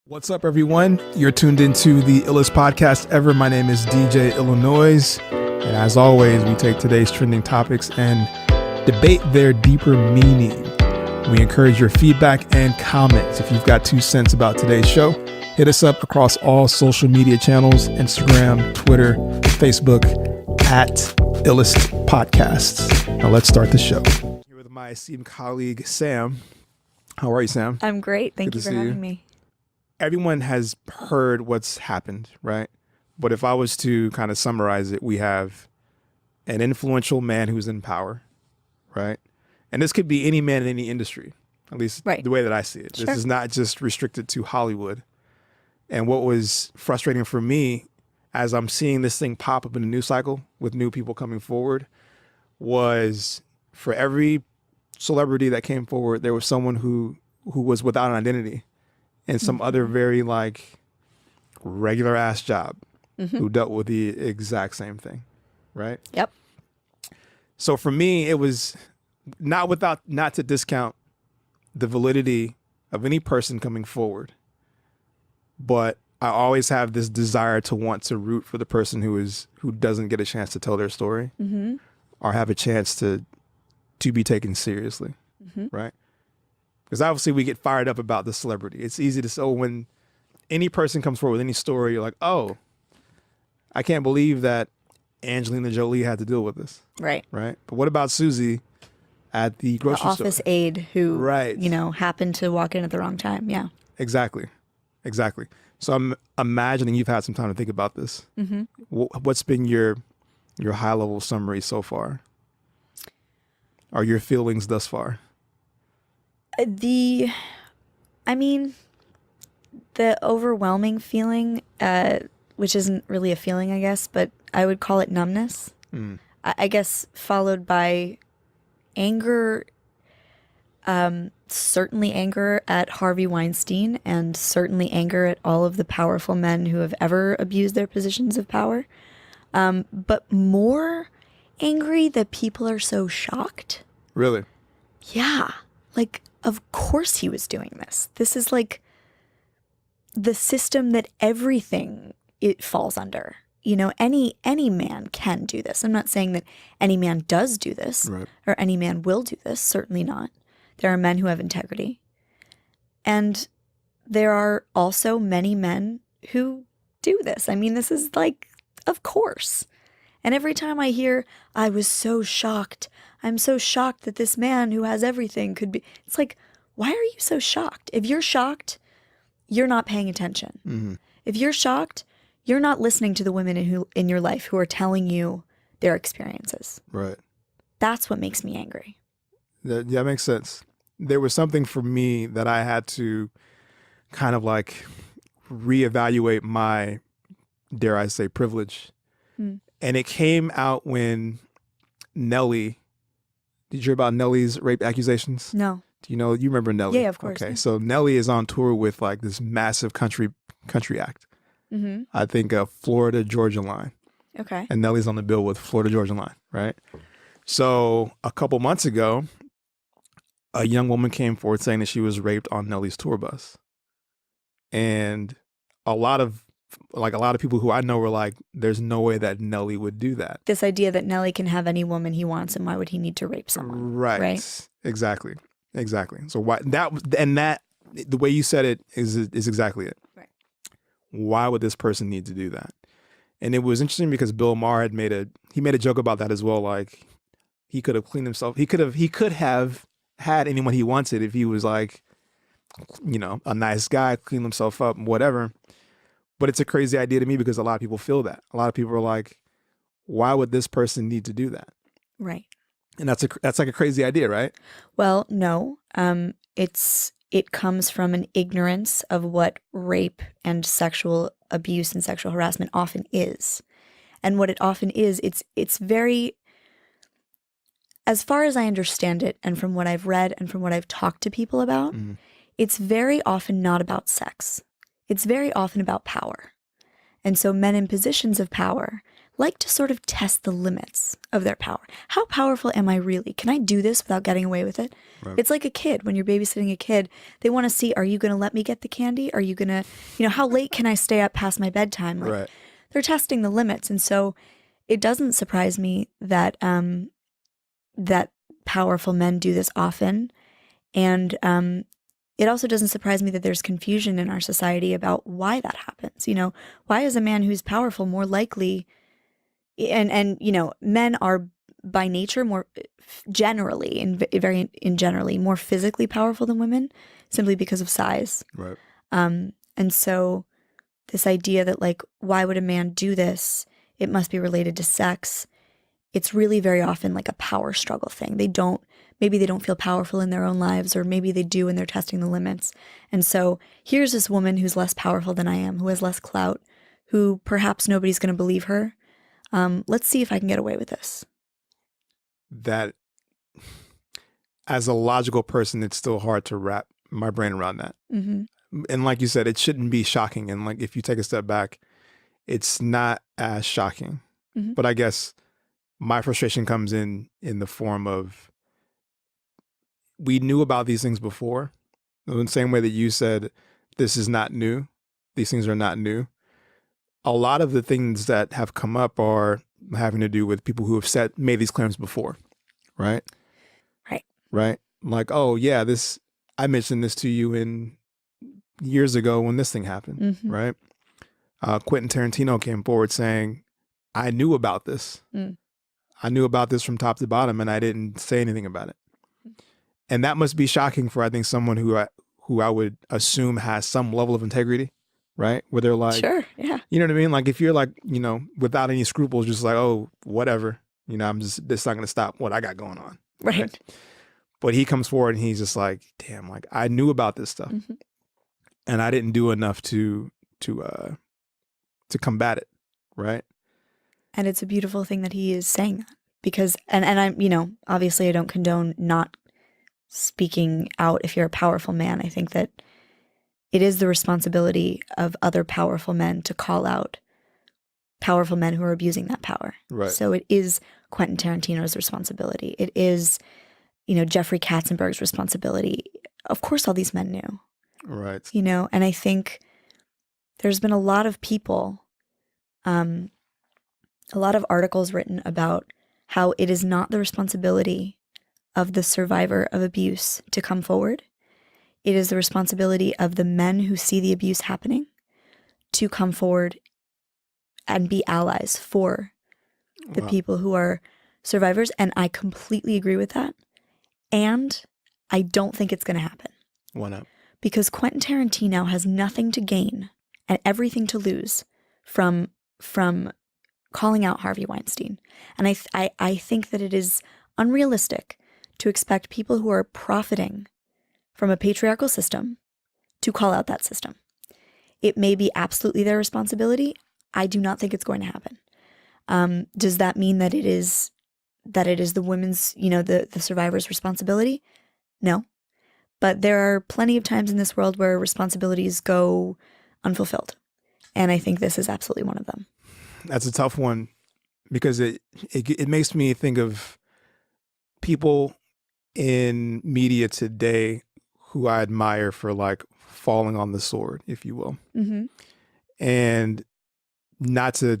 What's up, everyone? You're tuned into the illest podcast ever. My name is DJ Illinois, and as always, we take today's trending topics and debate their deeper meaning. We encourage your feedback and comments. If you've got 2 cents about today's show, hit us up across all social media channels: Instagram, Twitter, Facebook, at illest podcasts. Now let's start the show. Here with my esteemed colleague, Sam. How are you, Sam? I'm great. Thank you for having me. Everyone has heard what's happened, right? But if I was to kind of summarize it, we have an influential man who's in power, right? And this could be any man in any industry, at least the way that I see it. Sure. This is not just restricted to Hollywood. And what was frustrating for me as I'm seeing this thing pop up in the news cycle with new people coming forward was for every celebrity that came forward, there was someone who was without an identity and some other very regular ass job who dealt with the exact same thing, right? Yep. So for me, it was not to discount the validity of any person coming forward, but I always have this desire to want to root for the person who doesn't get a chance to tell their story or have a chance to be taken seriously, right? Because obviously we get fired up about the celebrity. It's easy to say, when any person comes forward with any story, you're like, oh, I can't believe that Angelina Jolie had to deal with this. Right. Right. But what about Susie at the grocery store? The office aide who, happened to walk in at the wrong time. Yeah. Exactly. So I'm imagining you've had some time to think about this. What's been your high level summary so far? Or your feelings thus far? The overwhelming feeling, which isn't really a feeling, I guess, but I would call it numbness. I guess followed by anger, certainly anger at Harvey Weinstein and certainly anger at all of the powerful men who have ever abused their positions of power. But more angry that people are so shocked. Really? Yeah. Of course he was doing this. This is the system that everything it falls under. Any man can do this. I'm not saying that any man does do this or any man will do this. Certainly not. There are men who have integrity. And there are also many men who do this. This is of course. And every time I hear, I was so shocked. I'm so shocked that this man who has everything could be. It's why are you so shocked? If you're shocked, you're not paying attention. If you're shocked, you're not listening to the women in your life who are telling you their experiences. Right. That's what makes me angry. That makes sense. There was something for me that I had to kind of reevaluate my, dare I say, privilege. And it came out when Nelly, did you hear about Nelly's rape accusations? No. Do you remember Nelly? Yeah, of course. Okay, so Nelly is on tour with this massive country act. I think Florida Georgia line. Okay. And Nelly's on the bill with Florida Georgia line, right? So a couple months ago, a young woman came forward saying that she was raped on Nelly's tour bus. And a lot of people who I know were like, there's no way that Nelly would do that. This idea that Nelly can have any woman he wants, and why would he need to rape someone? Right. Exactly. So why that the way you said it is exactly it. Right. Why would this person need to do that? And it was interesting because Bill Maher had made a joke about that as well. He could have cleaned himself. He could have had anyone he wanted if he was a nice guy, clean himself up, whatever. But it's a crazy idea to me because a lot of people feel that. A lot of people are like, why would this person need to do that? Right. And that's a crazy idea, right? Well, no. It comes from an ignorance of what rape and sexual abuse and sexual harassment often is. And what it often is, it's very, as far as I understand it, and from what I've read and from what I've talked to people about, it's very often not about sex. It's very often about power. And so men in positions of power, like to sort of test the limits of their power. How powerful am I really? Can I do this without getting away with it? Right. It's like a kid. When you're babysitting a kid, they want to see, are you going to let me get the candy? Are you going to, how late can I stay up past my bedtime? Like, Right. they're testing the limits. And so it doesn't surprise me that that powerful men do this often. And it also doesn't surprise me that there's confusion in our society about why that happens. Why is a man who's powerful more likely, and men are by nature more generally, generally more physically powerful than women, simply because of size. Right. And so this idea that, like, why would a man do this? It must be related to sex. It's really very often like a power struggle thing. Maybe they don't feel powerful in their own lives, or maybe they do and they're testing the limits. And so here's this woman who's less powerful than I am, who has less clout, who perhaps nobody's going to believe her. Let's see if I can get away with this. That, as a logical person, it's still hard to wrap my brain around that. Mm-hmm. And like you said, it shouldn't be shocking. And like, if you take a step back, it's not as shocking. Mm-hmm. But I guess my frustration comes in the form of, we knew about these things before. In the same way that you said, this is not new. These things are not new. A lot of the things that have come up are having to do with people who have made these claims before, right? Right. Right. Like, oh yeah, I mentioned this to you years ago when this thing happened, Mm-hmm. right? Quentin Tarantino came forward saying, I knew about this. I knew about this from top to bottom, and I didn't say anything about it. And that must be shocking for, I think, someone who I would assume has some level of integrity, right? Where they're like, sure, yeah. You know what I mean? Like, if you're like, without any scruples, just like, oh, whatever, this not going to stop what I got going on. Right. But he comes forward and he's just like, damn, like, I knew about this stuff, Mm-hmm. and I didn't do enough to combat it, right? And it's a beautiful thing that he is saying that, because, and I'm, obviously I don't condone not speaking out if you're a powerful man. I think that it is the responsibility of other powerful men to call out powerful men who are abusing that power. Right. So it is Quentin Tarantino's responsibility. It is, Jeffrey Katzenberg's responsibility. Of course, all these men knew. Right. And I think there's been a lot of people, a lot of articles written about how it is not the responsibility of the survivor of abuse to come forward. It is the responsibility of the men who see the abuse happening to come forward and be allies for the people who are survivors. And I completely agree with that. And I don't think it's going to happen. Why not? Because Quentin Tarantino has nothing to gain and everything to lose from calling out Harvey Weinstein. And I think that it is unrealistic to expect people who are profiting from a patriarchal system to call out that system. It may be absolutely their responsibility. I do not think it's going to happen. Does that mean that it is the women's, the survivor's responsibility? No. But there are plenty of times in this world where responsibilities go unfulfilled. And I think this is absolutely one of them. That's a tough one, because it makes me think of people in media today who I admire for, like, falling on the sword, if you will. Mm-hmm. And not to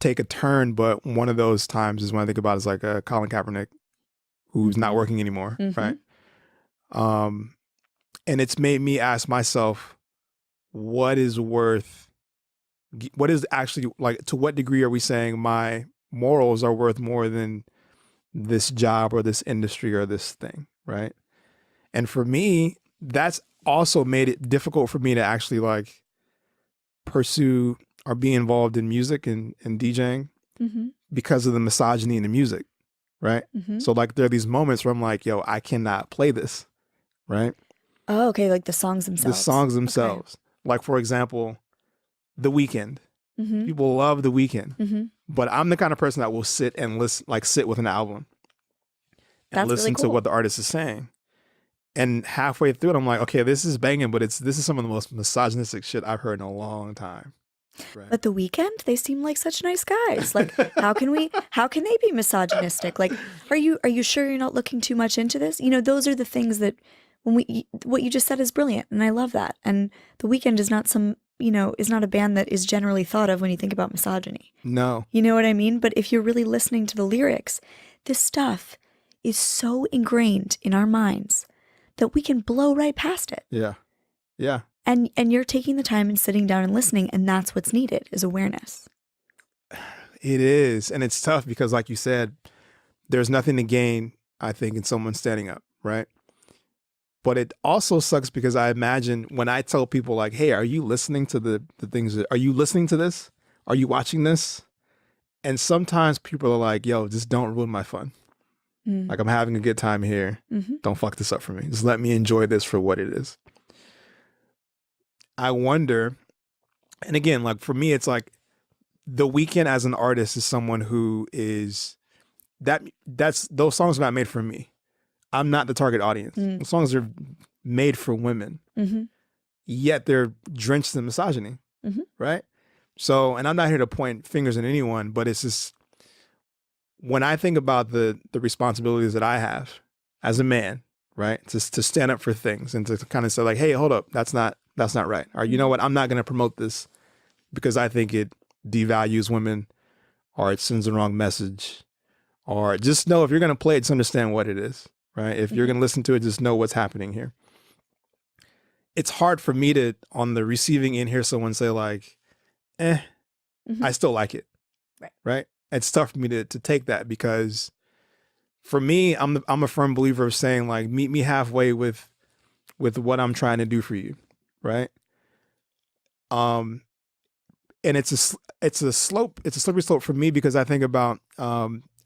take a turn, but one of those times is when I think about is like Colin Kaepernick, who's not working anymore, Mm-hmm. right? And it's made me ask myself, what is actually, like, to what degree are we saying my morals are worth more than this job or this industry or this thing, right? And for me, that's also made it difficult for me to actually, like, pursue or be involved in music and DJing, Mm-hmm. because of the misogyny in the music, right? Mm-hmm. So, like, there are these moments where I'm like, yo, I cannot play this, right? Oh, okay, like the songs themselves. The songs themselves. Okay. Like, for example, The Weeknd. Mm-hmm. People love The Weeknd. Mm-hmm. But I'm the kind of person that will sit and listen, like, sit with an album and That's listen really cool. to what the artist is saying. And halfway through it, I'm like, okay, this is banging, but this is some of the most misogynistic shit I've heard in a long time. Right. But The Weeknd, they seem like such nice guys. Like, how can they be misogynistic? Like, are you sure you're not looking too much into this? You know, those are the things that what you just said is brilliant, and I love that. And The Weeknd is not is not a band that is generally thought of when you think about misogyny. No. You know what I mean? But if you're really listening to the lyrics, this stuff is so ingrained in our minds that we can blow right past it. Yeah. Yeah. And you're taking the time and sitting down and listening, and that's what's needed is awareness. It is. And it's tough because, like you said, there's nothing to gain, I think, in someone standing up, right? But it also sucks because I imagine when I tell people like, hey, are you listening to the things are you listening to this? Are you watching this? And sometimes people are like, yo, just don't ruin my fun. Like, I'm having a good time here. Don't fuck this up for me. Just let me enjoy this for what it is. I wonder, and again, like for me, it's like The Weeknd as an artist is someone who is those songs are not made for me. I'm not the target audience. The songs are made for women, yet they're drenched in misogyny, right? So, and I'm not here to point fingers at anyone, but it's just when I think about the responsibilities that I have as a man, right, to stand up for things and to kind of say like, hey, hold up, that's not right. Or you know what, I'm not going to promote this because I think it devalues women or it sends the wrong message. Or just know if you're going to play it, just understand what it is, right? If you're going to listen to it, just know what's happening here. It's hard for me to, on the receiving end, hear someone say like, I still like it, right? It's tough for me to take that because for me, I'm a firm believer of saying like, meet me halfway with what I'm trying to do for you, right? And it's a slippery slope for me because I think about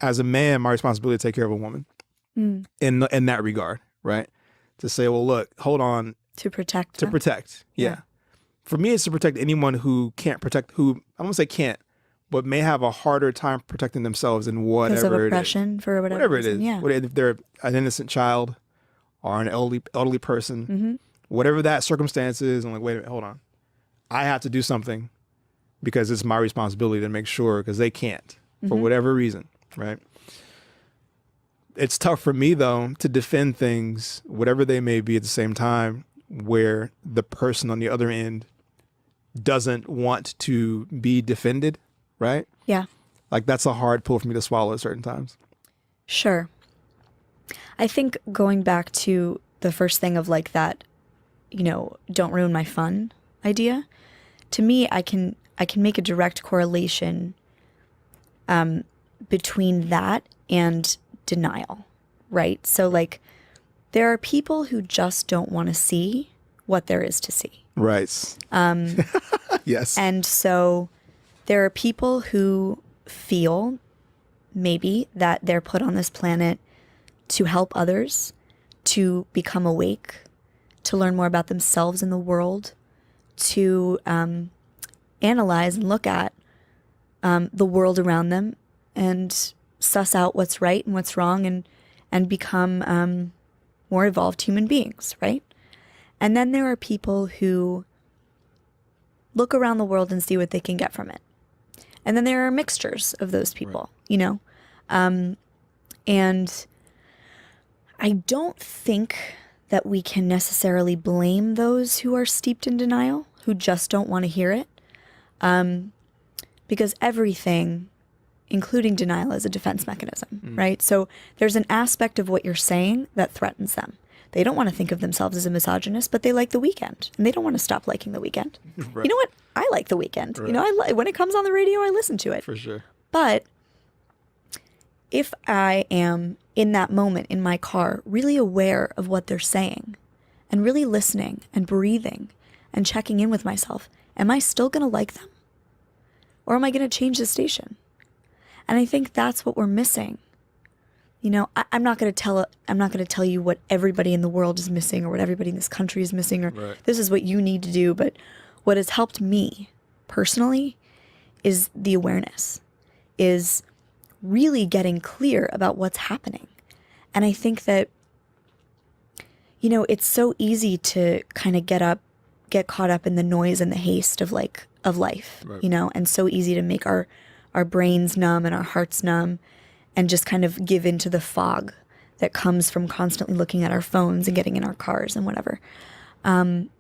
as a man, my responsibility to take care of a woman in that regard, right? To say, well, look, hold on. To protect. Yeah. For me, it's to protect anyone who can't protect, who I don't say can't, but may have a harder time protecting themselves in whatever because of oppression for whatever it is. Yeah. If they're an innocent child or an elderly person, whatever that circumstance is, I'm like, wait a minute, hold on. I have to do something because it's my responsibility to make sure because they can't for whatever reason, right? It's tough for me, though, to defend things, whatever they may be at the same time, where the person on the other end doesn't want to be defended, right? Yeah. Like, that's a hard pill for me to swallow at certain times. Sure. I think going back to the first thing of like that, don't ruin my fun idea, to me, I can make a direct correlation between that and denial, right? So like there are people who just don't want to see what there is to see. Right. Yes. And so there are people who feel maybe that they're put on this planet to help others, to become awake, to learn more about themselves and the world, to analyze and look at the world around them and suss out what's right and what's wrong and become more evolved human beings, right? And then there are people who look around the world and see what they can get from it. And then there are mixtures of those people, and I don't think that we can necessarily blame those who are steeped in denial, who just don't want to hear it, because everything, including denial, is a defense mechanism, right? So there's an aspect of what you're saying that threatens them. They don't want to think of themselves as a misogynist, but they like The Weeknd, and they don't want to stop liking The Weeknd. Right. You know what? I like The Weeknd. Right. When it comes on the radio, I listen to it. For sure. But if I am in that moment in my car, really aware of what they're saying, and really listening and breathing and checking in with myself, am I still going to like them? Or am I going to change the station? And I think that's what we're missing. I'm not going to tell you what everybody in the world is missing or what everybody in this country is missing or this is what you need to do. But what has helped me personally is the awareness, is really getting clear about what's happening. And I think that, it's so easy to kind of get up get caught up in the noise and the haste of life, Right. you know, and so easy to make our brains numb and our hearts numb and just kind of give into the fog that comes from constantly looking at our phones and getting in our cars and whatever. And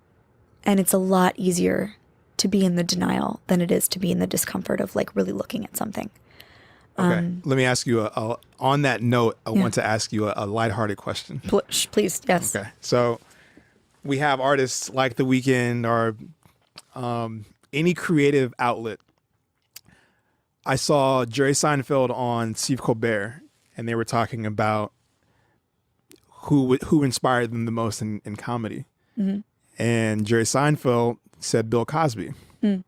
it's a lot easier to be in the denial than it is to be in the discomfort of like really looking at something. Okay. Let me ask you on that note, I want to ask you a lighthearted question. Please, yes. Okay. So we have artists like The Weeknd or any creative outlet. I saw Jerry Seinfeld on Steve Colbert, and they were talking about who inspired them the most in comedy. Mm-hmm. And Jerry Seinfeld said Bill Cosby. Mm.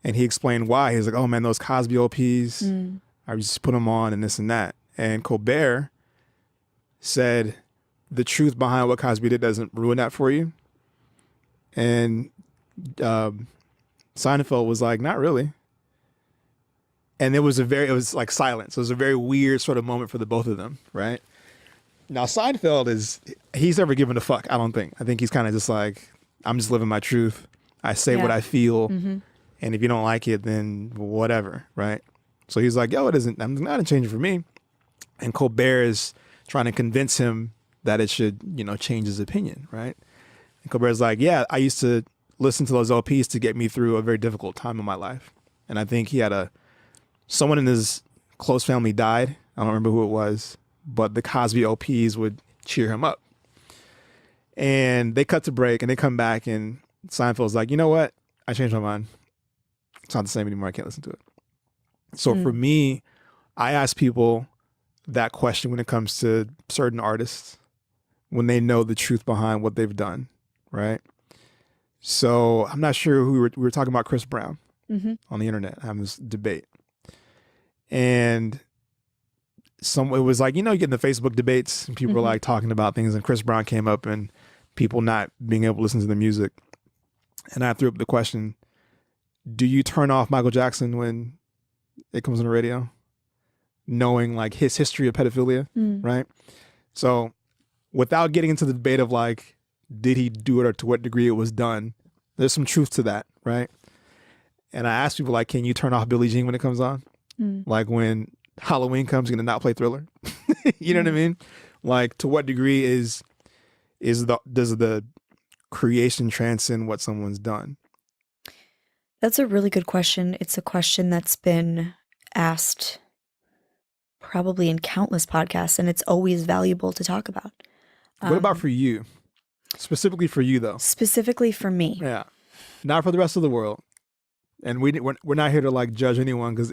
And he explained why. He was like, oh man, those Cosby LPs, I just put them on and this and that. And Colbert said the truth behind what Cosby did doesn't ruin that for you. And Seinfeld was like, not really. And it was like silence. So it was a very weird sort of moment for the both of them, right? Now Seinfeld he's never given a fuck, I don't think. I think he's kind of just like, I'm just living my truth. I say what I feel. Mm-hmm. And if you don't like it, then whatever, right? So he's like, yo, I'm not changing for me. And Colbert is trying to convince him that it should, change his opinion, right? And Colbert's like, yeah, I used to listen to those LPs to get me through a very difficult time in my life. And I think he had someone in his close family died. I don't remember who it was, but the Cosby LPs would cheer him up. And they cut to break and they come back and Seinfeld's like, you know what? I changed my mind. It's not the same anymore. I can't listen to it. So for me, I ask people that question when it comes to certain artists, when they know the truth behind what they've done, right? So I'm not sure who we were talking about Chris Brown on the internet, having this debate. And it was like, you get in the Facebook debates and people were like talking about things and Chris Brown came up and people not being able to listen to the music. And I threw up the question, do you turn off Michael Jackson when it comes on the radio? Knowing like his history of pedophilia, right? So without getting into the debate of like, did he do it or to what degree it was done? There's some truth to that, right? And I asked people like, can you turn off Billie Jean when it comes on? Like when Halloween comes, you're gonna not play Thriller? You know what I mean? Like to what degree does the creation transcend what someone's done? That's a really good question. It's a question that's been asked probably in countless podcasts, and it's always valuable to talk about. What about for you? Specifically for you, though. Specifically for me. Yeah. Not for the rest of the world. And we're not here to like judge anyone, because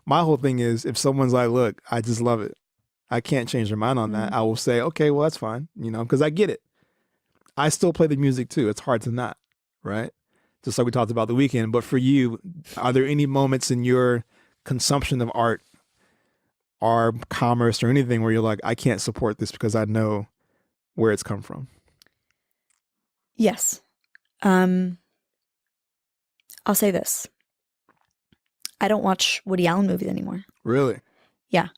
my whole thing is if someone's like, look, I just love it, I can't change their mind on that, I will say, okay, well, that's fine, because I get it. I still play the music too. It's hard to not, right? Just like we talked about The Weeknd. But for you, are there any moments in your consumption of art or commerce or anything where you're like, I can't support this because I know where it's come from? Yes. I'll say this. I don't watch Woody Allen movies anymore. Really? Yeah.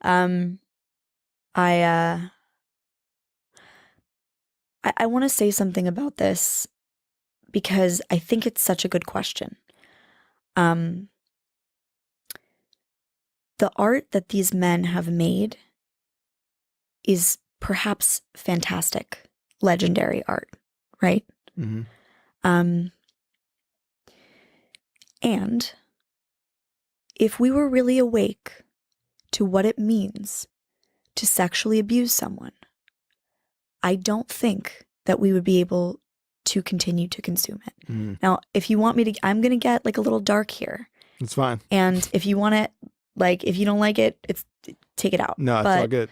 I want to say something about this because I think it's such a good question. The art that these men have made is perhaps fantastic, legendary art, right? Mm-hmm. And if we were really awake to what it means to sexually abuse someone, I don't think that we would be able to continue to consume it. Mm-hmm. Now, if you want me to, I'm going to get like a little dark here. It's fine. And if you want it, like, if you don't like it, take it out. No, it's all good.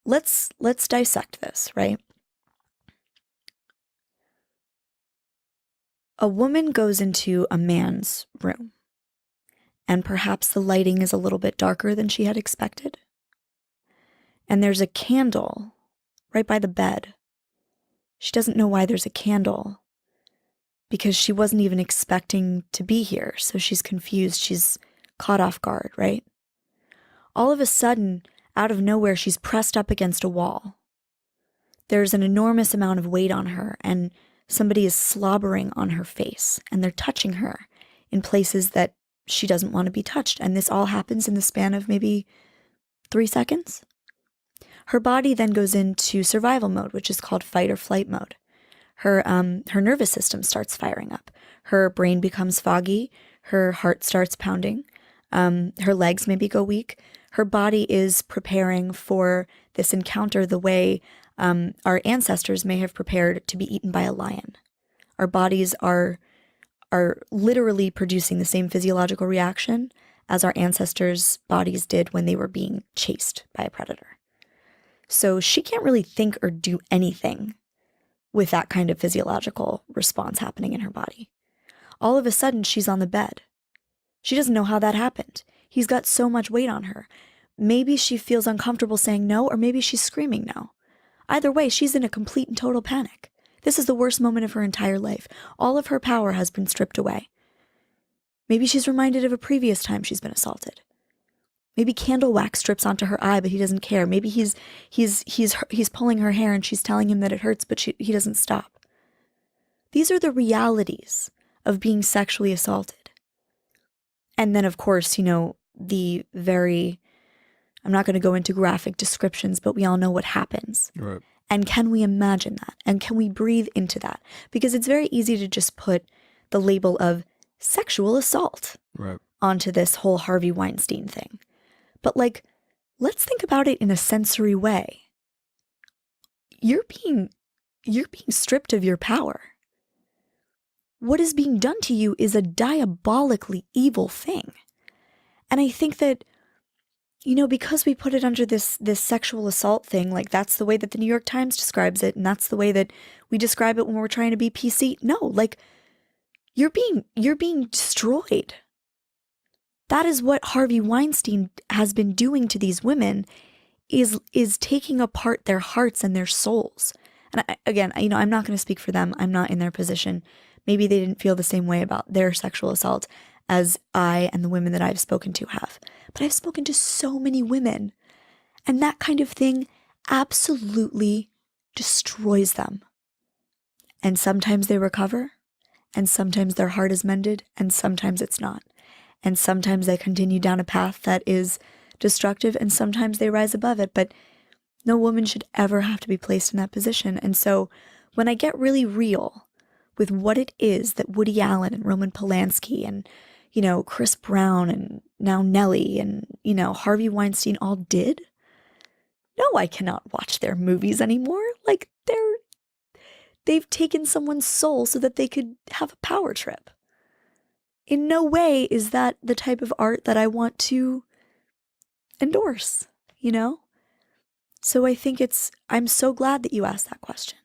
Let's dissect this, right? A woman goes into a man's room, and perhaps the lighting is a little bit darker than she had expected. And there's a candle right by the bed. She doesn't know why there's a candle because she wasn't even expecting to be here. So she's confused. She's caught off guard, right? All of a sudden, out of nowhere, she's pressed up against a wall. There's an enormous amount of weight on her, and somebody is slobbering on her face and they're touching her in places that she doesn't want to be touched. And this all happens in the span of maybe 3 seconds. Her body then goes into survival mode, which is called fight or flight mode. Her nervous system starts firing up. Her brain becomes foggy. Her heart starts pounding. Her legs maybe go weak. Her body is preparing for this encounter the way our ancestors may have prepared to be eaten by a lion. Our bodies are literally producing the same physiological reaction as our ancestors' bodies did when they were being chased by a predator. So she can't really think or do anything with that kind of physiological response happening in her body. All of a sudden, she's on the bed. She doesn't know how that happened. He's got so much weight on her. Maybe she feels uncomfortable saying no, or maybe she's screaming no. Either way, she's in a complete and total panic. This is the worst moment of her entire life. All of her power has been stripped away. Maybe she's reminded of a previous time she's been assaulted. Maybe candle wax drips onto her eye, but he doesn't care. Maybe he's pulling her hair and she's telling him that it hurts, but he doesn't stop. These are the realities of being sexually assaulted. And then, of course, I'm not going to go into graphic descriptions, but we all know what happens. Right. And can we imagine that? And can we breathe into that? Because it's very easy to just put the label of sexual assault onto this whole Harvey Weinstein thing. But let's think about it in a sensory way. You're being stripped of your power. What is being done to you is a diabolically evil thing. And I think that, because we put it under this sexual assault thing, that's the way that the New York Times describes it, and that's the way that we describe it when we're trying to be PC. No, you're being destroyed. That is what Harvey Weinstein has been doing to these women, is taking apart their hearts and their souls. And I'm not going to speak for them. I'm not in their position. Maybe they didn't feel the same way about their sexual assault as I and the women that I've spoken to have. But I've spoken to so many women, and that kind of thing absolutely destroys them. And sometimes they recover, and sometimes their heart is mended, and sometimes it's not. And sometimes they continue down a path that is destructive, and sometimes they rise above it. But no woman should ever have to be placed in that position. And so when I get really real with what it is that Woody Allen and Roman Polanski and, Chris Brown and now Nelly and, Harvey Weinstein all did, no, I cannot watch their movies anymore. They've taken someone's soul so that they could have a power trip. In no way is that the type of art that I want to endorse, So I think I'm so glad that you asked that question.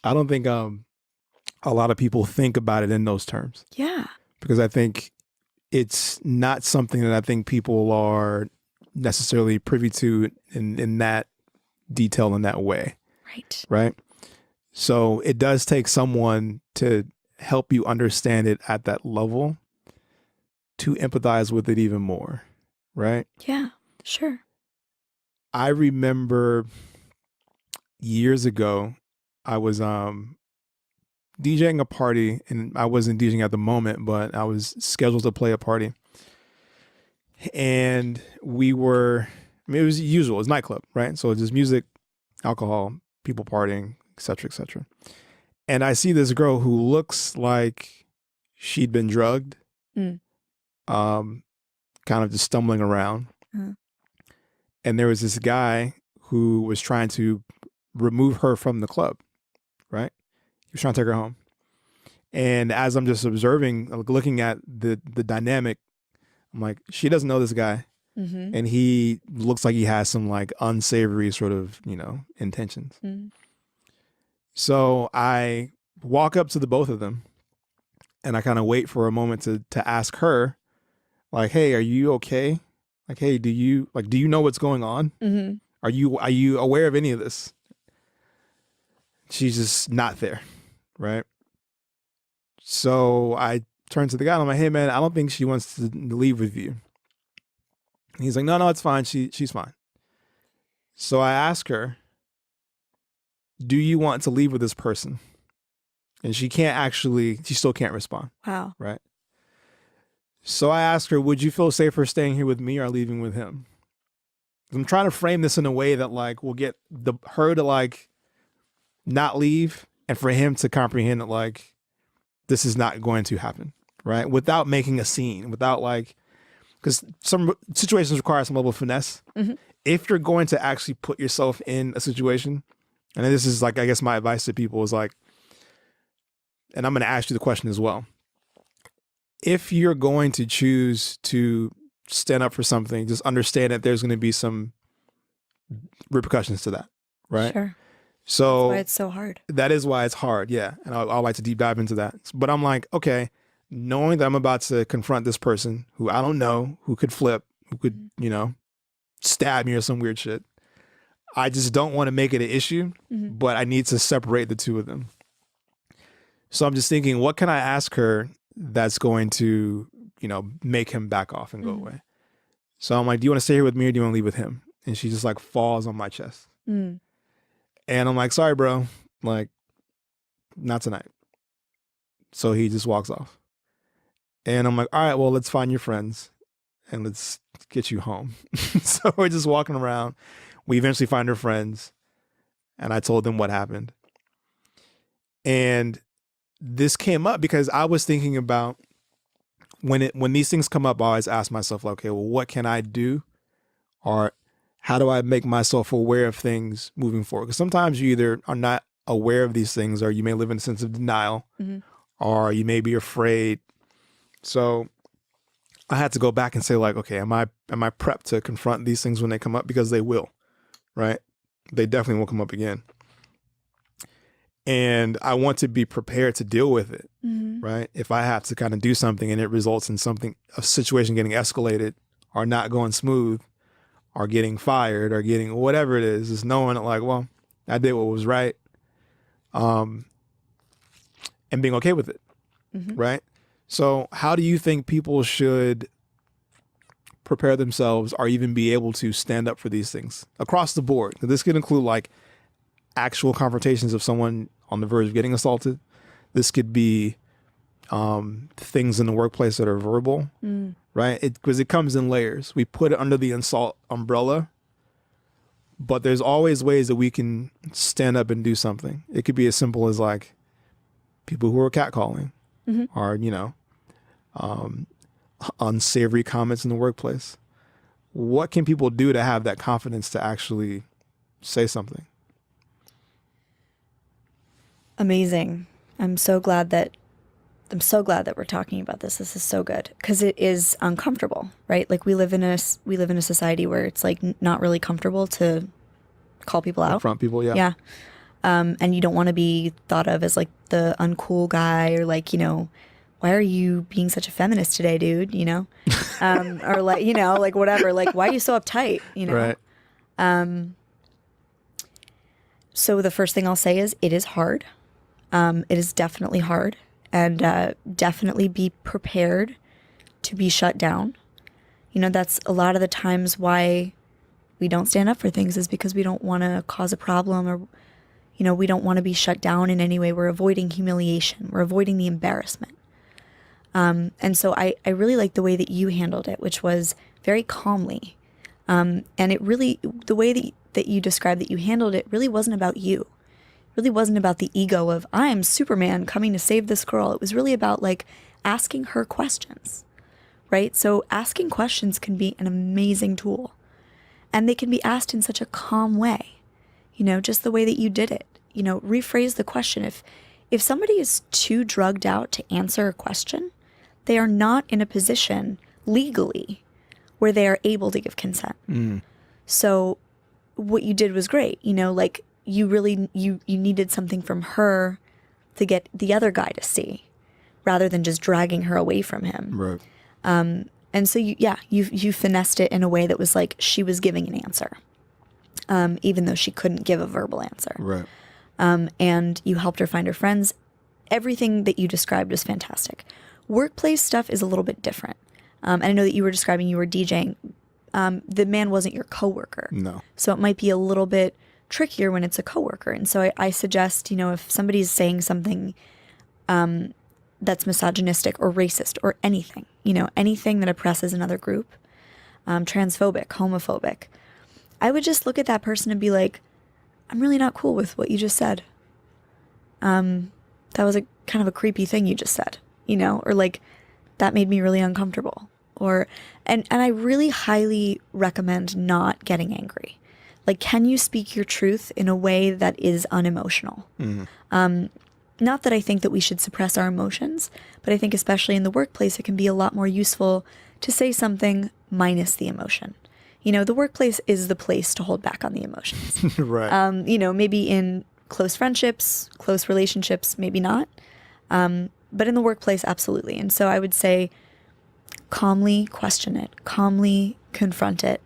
I don't think a lot of people think about it in those terms. Yeah. Because I think it's not something that I think people are necessarily privy to in that detail, in that way. Right. Right. So it does take someone to help you understand it at that level to empathize with it even more. Right. Yeah, sure. I remember years ago, I was DJing a party, and I wasn't DJing at the moment, but I was scheduled to play a party. And it was usual, it's nightclub, right? So it's just music, alcohol, people partying, et cetera, et cetera. And I see this girl who looks like she'd been drugged, kind of just stumbling around. And there was this guy who was trying to remove her from the club, right? He was trying to take her home. And as I'm just observing, looking at the dynamic, I'm like, she doesn't know this guy. Mm-hmm. And he looks like he has some unsavory sort of, intentions. Mm-hmm. So I walk up to the both of them and I kind of wait for a moment to ask her, hey, are you okay? Hey, do you know what's going on? Mm-hmm. Are you aware of any of this? She's just not there, right? So I turn to the guy and I'm like, hey man, I don't think she wants to leave with you. And he's like, no, it's fine. She's fine. So I ask her, do you want to leave with this person? And she still can't respond. Wow. Right. So I asked her, would you feel safer staying here with me or leaving with him? I'm trying to frame this in a way that like will get her to like not leave and for him to comprehend that like this is not going to happen, right? Without making a scene, without like, because some situations require some level of finesse. Mm-hmm. If you're going to actually put yourself in a situation, and this is like, I guess my advice to people is like, and I'm going to ask you the question as well. If you're going to choose to stand up for something, just understand that there's going to be some repercussions to that, right? Sure. So that's why it's so hard. That is why it's hard, yeah. And I'll like to deep dive into that. But I'm like, okay, knowing that I'm about to confront this person who I don't know, who could flip, who could, stab me or some weird shit. I just don't want to make it an issue, but I need to separate the two of them. So I'm just thinking, what can I ask her that's going to, make him back off and go away? So I'm like, do you want to stay here with me or do you want to leave with him? And she just like falls on my chest. And I'm like, sorry, bro. Like, not tonight. So he just walks off. And I'm like, all right, well, let's find your friends and let's get you home. So we're just walking around. We eventually find her friends. And I told them what happened. And this came up because I was thinking about when these things come up, I always ask myself, like, okay, well, what can I do? Or how do I make myself aware of things moving forward? Because sometimes you either are not aware of these things or you may live in a sense of denial or you may be afraid. So I had to go back and say like, okay, am I prepped to confront these things when they come up? Because they will, right? They definitely will come up again. And I want to be prepared to deal with it, right? If I have to kind of do something and it results in a situation getting escalated or not going smooth or getting fired or getting whatever it is, just knowing that like, well, I did what was right, and being okay with it, right? So how do you think people should prepare themselves or even be able to stand up for these things across the board? This could include like actual confrontations of someone on the verge of getting assaulted. This could be things in the workplace that are verbal, right? Because it comes in layers. We put it under the assault umbrella, but there's always ways that we can stand up and do something. It could be as simple as like people who are catcalling or, unsavory comments in the workplace. What can people do to have that confidence to actually say something? Amazing. I'm so glad that we're talking about this. This is so good because it is uncomfortable, right? Like we live in a society where it's like not really comfortable to call people out, confront people. Yeah. Yeah. And you don't want to be thought of as like the uncool guy or like, why are you being such a feminist today, dude? Or like, like whatever, like, why are you so uptight? Right. So the first thing I'll say is it is hard. It is definitely hard, and definitely be prepared to be shut down. That's a lot of the times why we don't stand up for things is because we don't want to cause a problem or, we don't want to be shut down in any way. We're avoiding humiliation. We're avoiding the embarrassment. And so I really like the way that you handled it, which was very calmly. And it really, the way that you described that you handled it really wasn't about you. It really wasn't about the ego of, I am Superman coming to save this girl. It was really about like asking her questions, right? So asking questions can be an amazing tool. And they can be asked in such a calm way, just the way that you did it. Rephrase the question. If somebody is too drugged out to answer a question, they are not in a position legally where they are able to give consent. So what you did was great. Like you really, you needed something from her to get the other guy to see rather than just dragging her away from him. Right. And so you finessed it in a way that was like she was giving an answer, even though she couldn't give a verbal answer. Right. And you helped her find her friends. Everything that you described was fantastic. Workplace stuff is a little bit different. And I know that you were describing you were DJing. The man wasn't your coworker. No. So it might be a little bit trickier when it's a coworker. And so I suggest, if somebody's saying something that's misogynistic or racist or anything, anything that oppresses another group, transphobic, homophobic, I would just look at that person and be like, I'm really not cool with what you just said. That was a kind of a creepy thing you just said, or like, that made me really uncomfortable. And I really highly recommend not getting angry. Like, can you speak your truth in a way that is unemotional? Not that I think that we should suppress our emotions, but I think especially in the workplace, it can be a lot more useful to say something minus the emotion. The workplace is the place to hold back on the emotions. Right. Maybe in close friendships, close relationships, maybe not. But in the workplace, absolutely. And so I would say calmly question it, calmly confront it.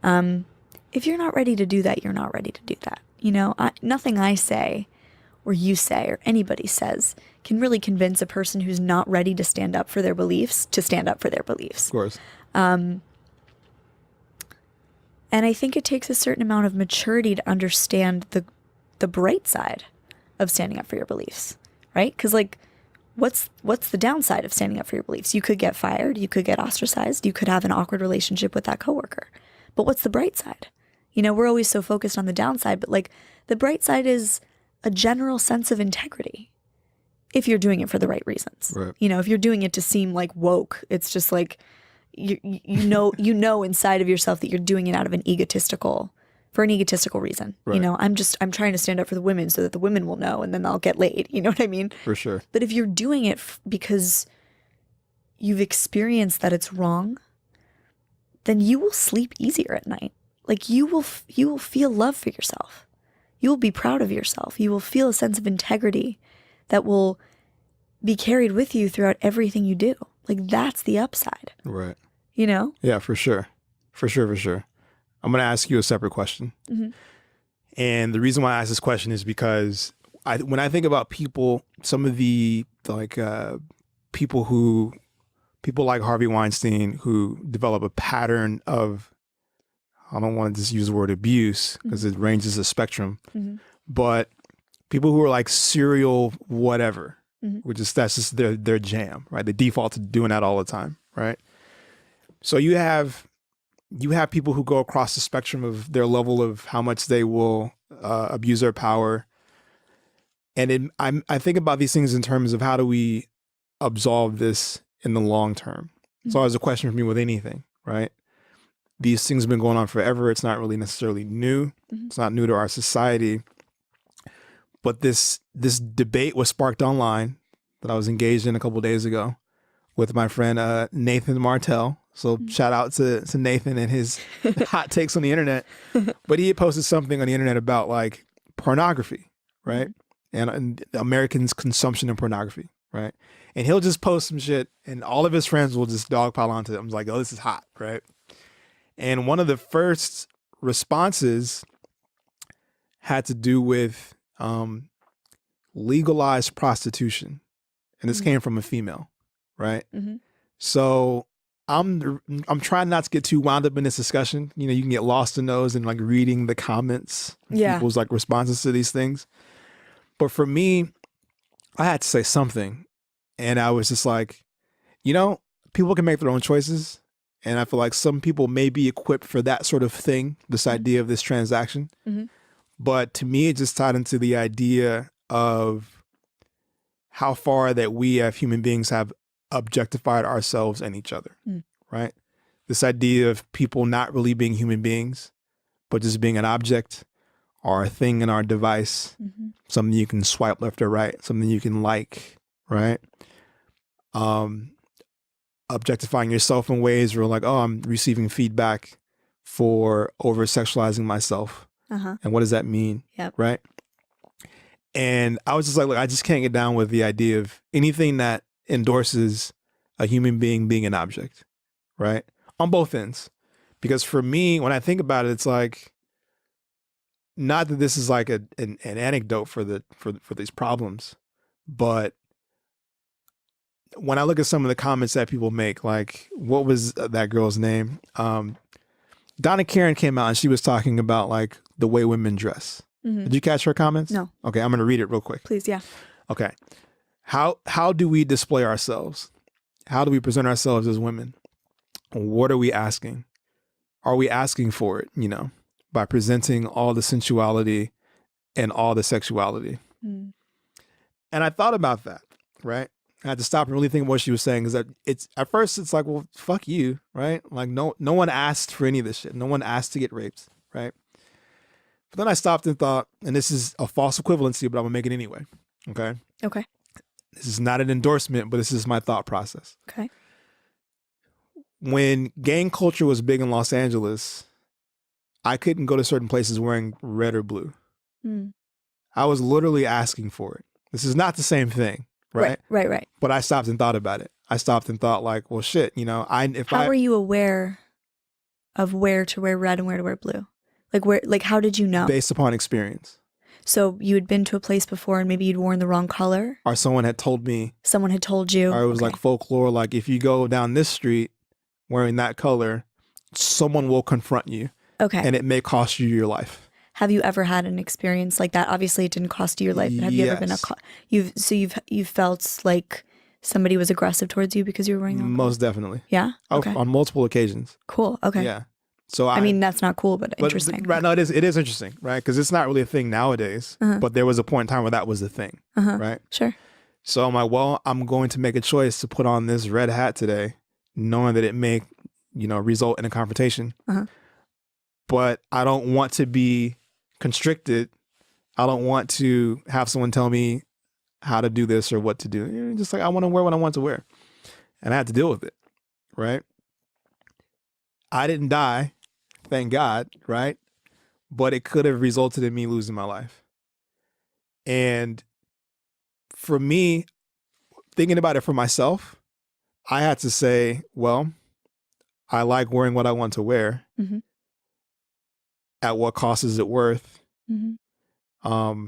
If you're not ready to do that, you're not ready to do that. Nothing I say or you say or anybody says can really convince a person who's not ready to stand up for their beliefs to stand up for their beliefs. Of course. And I think it takes a certain amount of maturity to understand the bright side of standing up for your beliefs, right? Because like, what's the downside of standing up for your beliefs? You could get fired, you could get ostracized, you could have an awkward relationship with that coworker. But what's the bright side? We're always so focused on the downside, but like, the bright side is a general sense of integrity if you're doing it for the right reasons. Right. If you're doing it to seem like woke, it's just like, you know inside of yourself that you're doing it out of an egotistical reason. Right. I'm trying to stand up for the women so that the women will know and then I'll get laid. You know what I mean? For sure. But if you're doing it because you've experienced that it's wrong, then you will sleep easier at night. Like you will feel love for yourself. You will be proud of yourself. You will feel a sense of integrity that will be carried with you throughout everything you do. Like that's the upside. Right. Yeah, for sure. For sure. I'm going to ask you a separate question. Mm-hmm. And the reason why I ask this question is because when I think about people, some of the people like Harvey Weinstein who develop a pattern of, I don't want to just use the word abuse because it ranges a spectrum, but people who are like serial whatever, that's just their jam, right? They default to doing that all the time, right? So you have people who go across the spectrum of their level of how much they will abuse their power. And I think about these things in terms of how do we absolve this in the long term? It's always a question for me with anything, right? These things have been going on forever. It's not really necessarily new. It's not new to our society. But this debate was sparked online that I was engaged in a couple of days ago with my friend Nathan Martell. So shout out to Nathan and his hot takes on the internet. But he had posted something on the internet about like pornography, right? And Americans' consumption of pornography, right? And he'll just post some shit and all of his friends will just dogpile onto it. I'm like, oh, this is hot, right? And one of the first responses had to do with legalized prostitution. And this came from a female, right? So I'm trying not to get too wound up in this discussion. You can get lost in those and like reading the comments, people's like responses to these things. But for me, I had to say something. And I was just like, people can make their own choices. And I feel like some people may be equipped for that sort of thing, this idea of this transaction. But to me, it just tied into the idea of how far that we as human beings have objectified ourselves and each other, right? This idea of people not really being human beings, but just being an object or a thing in our device, something you can swipe left or right, something you can like, right? Objectifying yourself in ways where like, oh, I'm receiving feedback for over-sexualizing myself. And what does that mean? Right? And I was just like, look, I just can't get down with the idea of anything that endorses a human being being an object, right? On both ends. Because for me, when I think about it, it's like, not that this is like an anecdote for these problems, but when I look at some of the comments that people make, like, what was that girl's name? Donna Karen came out and she was talking about like the way women dress. Did you catch her comments? No. Okay, I'm going to read it real quick. Please, yeah. Okay. how do we display ourselves? How do we present ourselves as women? What are we asking? Are we asking for it, by presenting all the sensuality and all the sexuality? Mm. And I thought about that, right? I had to stop and really think what she was saying, is that it's at first it's like, well, fuck you, right? Like no one asked for any of this shit. No one asked to get raped, right? But then I stopped and thought, and this is a false equivalency, but I'm gonna make it anyway. Okay. Okay. This is not an endorsement, but this is my thought process. Okay. When gang culture was big in Los Angeles, I couldn't go to certain places wearing red or blue. Mm. I was literally asking for it. This is not the same thing, right? Right. But I stopped and thought about it. I stopped and thought like, well, shit, How were you aware of where to wear red and where to wear blue? Like how did you know? Based upon experience. So you had been to a place before and maybe you'd worn the wrong color? Or someone had told me. Someone had told you? Or it was like folklore, like if you go down this street wearing that color, someone will confront you. Okay. And it may cost you your life. Have you ever had an experience like that? Obviously it didn't cost you your life, but have you ever been you've felt like somebody was aggressive towards you because you were wearing the wrong color? Most definitely. Yeah? Okay. On multiple occasions. Cool. Okay. Yeah. So I mean, that's not cool, but interesting. Right now, it is interesting, right? Because it's not really a thing nowadays. But there was a point in time where that was the thing, right? Sure. So I'm like, well, I'm going to make a choice to put on this red hat today, knowing that it may, result in a confrontation. But I don't want to be constricted. I don't want to have someone tell me how to do this or what to do. Just like I want to wear what I want to wear, and I had to deal with it, right? I didn't die. Thank God, right? But it could have resulted in me losing my life. And for me, thinking about it for myself, I had to say, well, I like wearing what I want to wear. Mm-hmm. At what cost is it worth? Mm-hmm.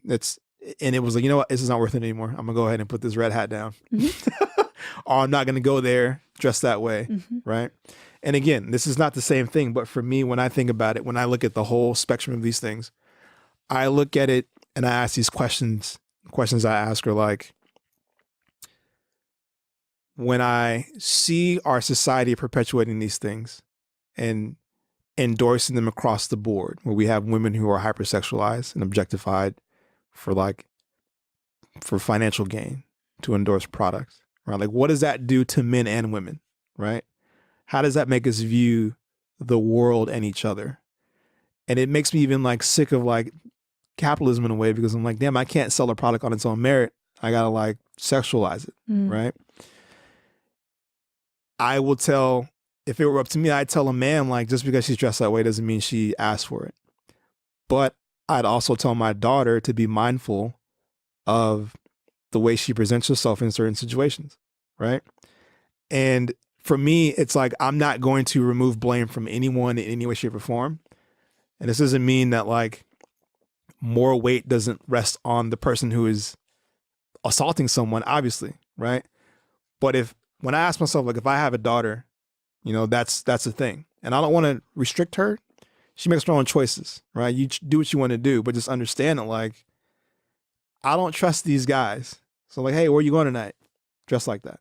It was like, you know what? This is not worth it anymore. I'm gonna go ahead and put this red hat down. Mm-hmm. Or I'm not gonna go there dressed that way, right? And again, this is not the same thing, but for me, when I think about it, when I look at the whole spectrum of these things, I look at it and I ask these questions. Questions I ask are like, when I see our society perpetuating these things and endorsing them across the board, where we have women who are hypersexualized and objectified for financial gain to endorse products, right? Like, what does that do to men and women, right? How does that make us view the world and each other? And it makes me even like sick of like capitalism in a way, because I'm like, damn, I can't sell a product on its own merit. I gotta like sexualize it, right? I will tell, if it were up to me, I'd tell a man like, just because she's dressed that way doesn't mean she asked for it. But I'd also tell my daughter to be mindful of the way she presents herself in certain situations, right? And for me, it's like, I'm not going to remove blame from anyone in any way, shape, or form. And this doesn't mean that like more weight doesn't rest on the person who is assaulting someone, obviously, right? But when I ask myself, like, if I have a daughter, that's the thing. And I don't want to restrict her. She makes her own choices, right? You do what you want to do, but just understand that, like, I don't trust these guys. So like, hey, where are you going tonight? Dress like that.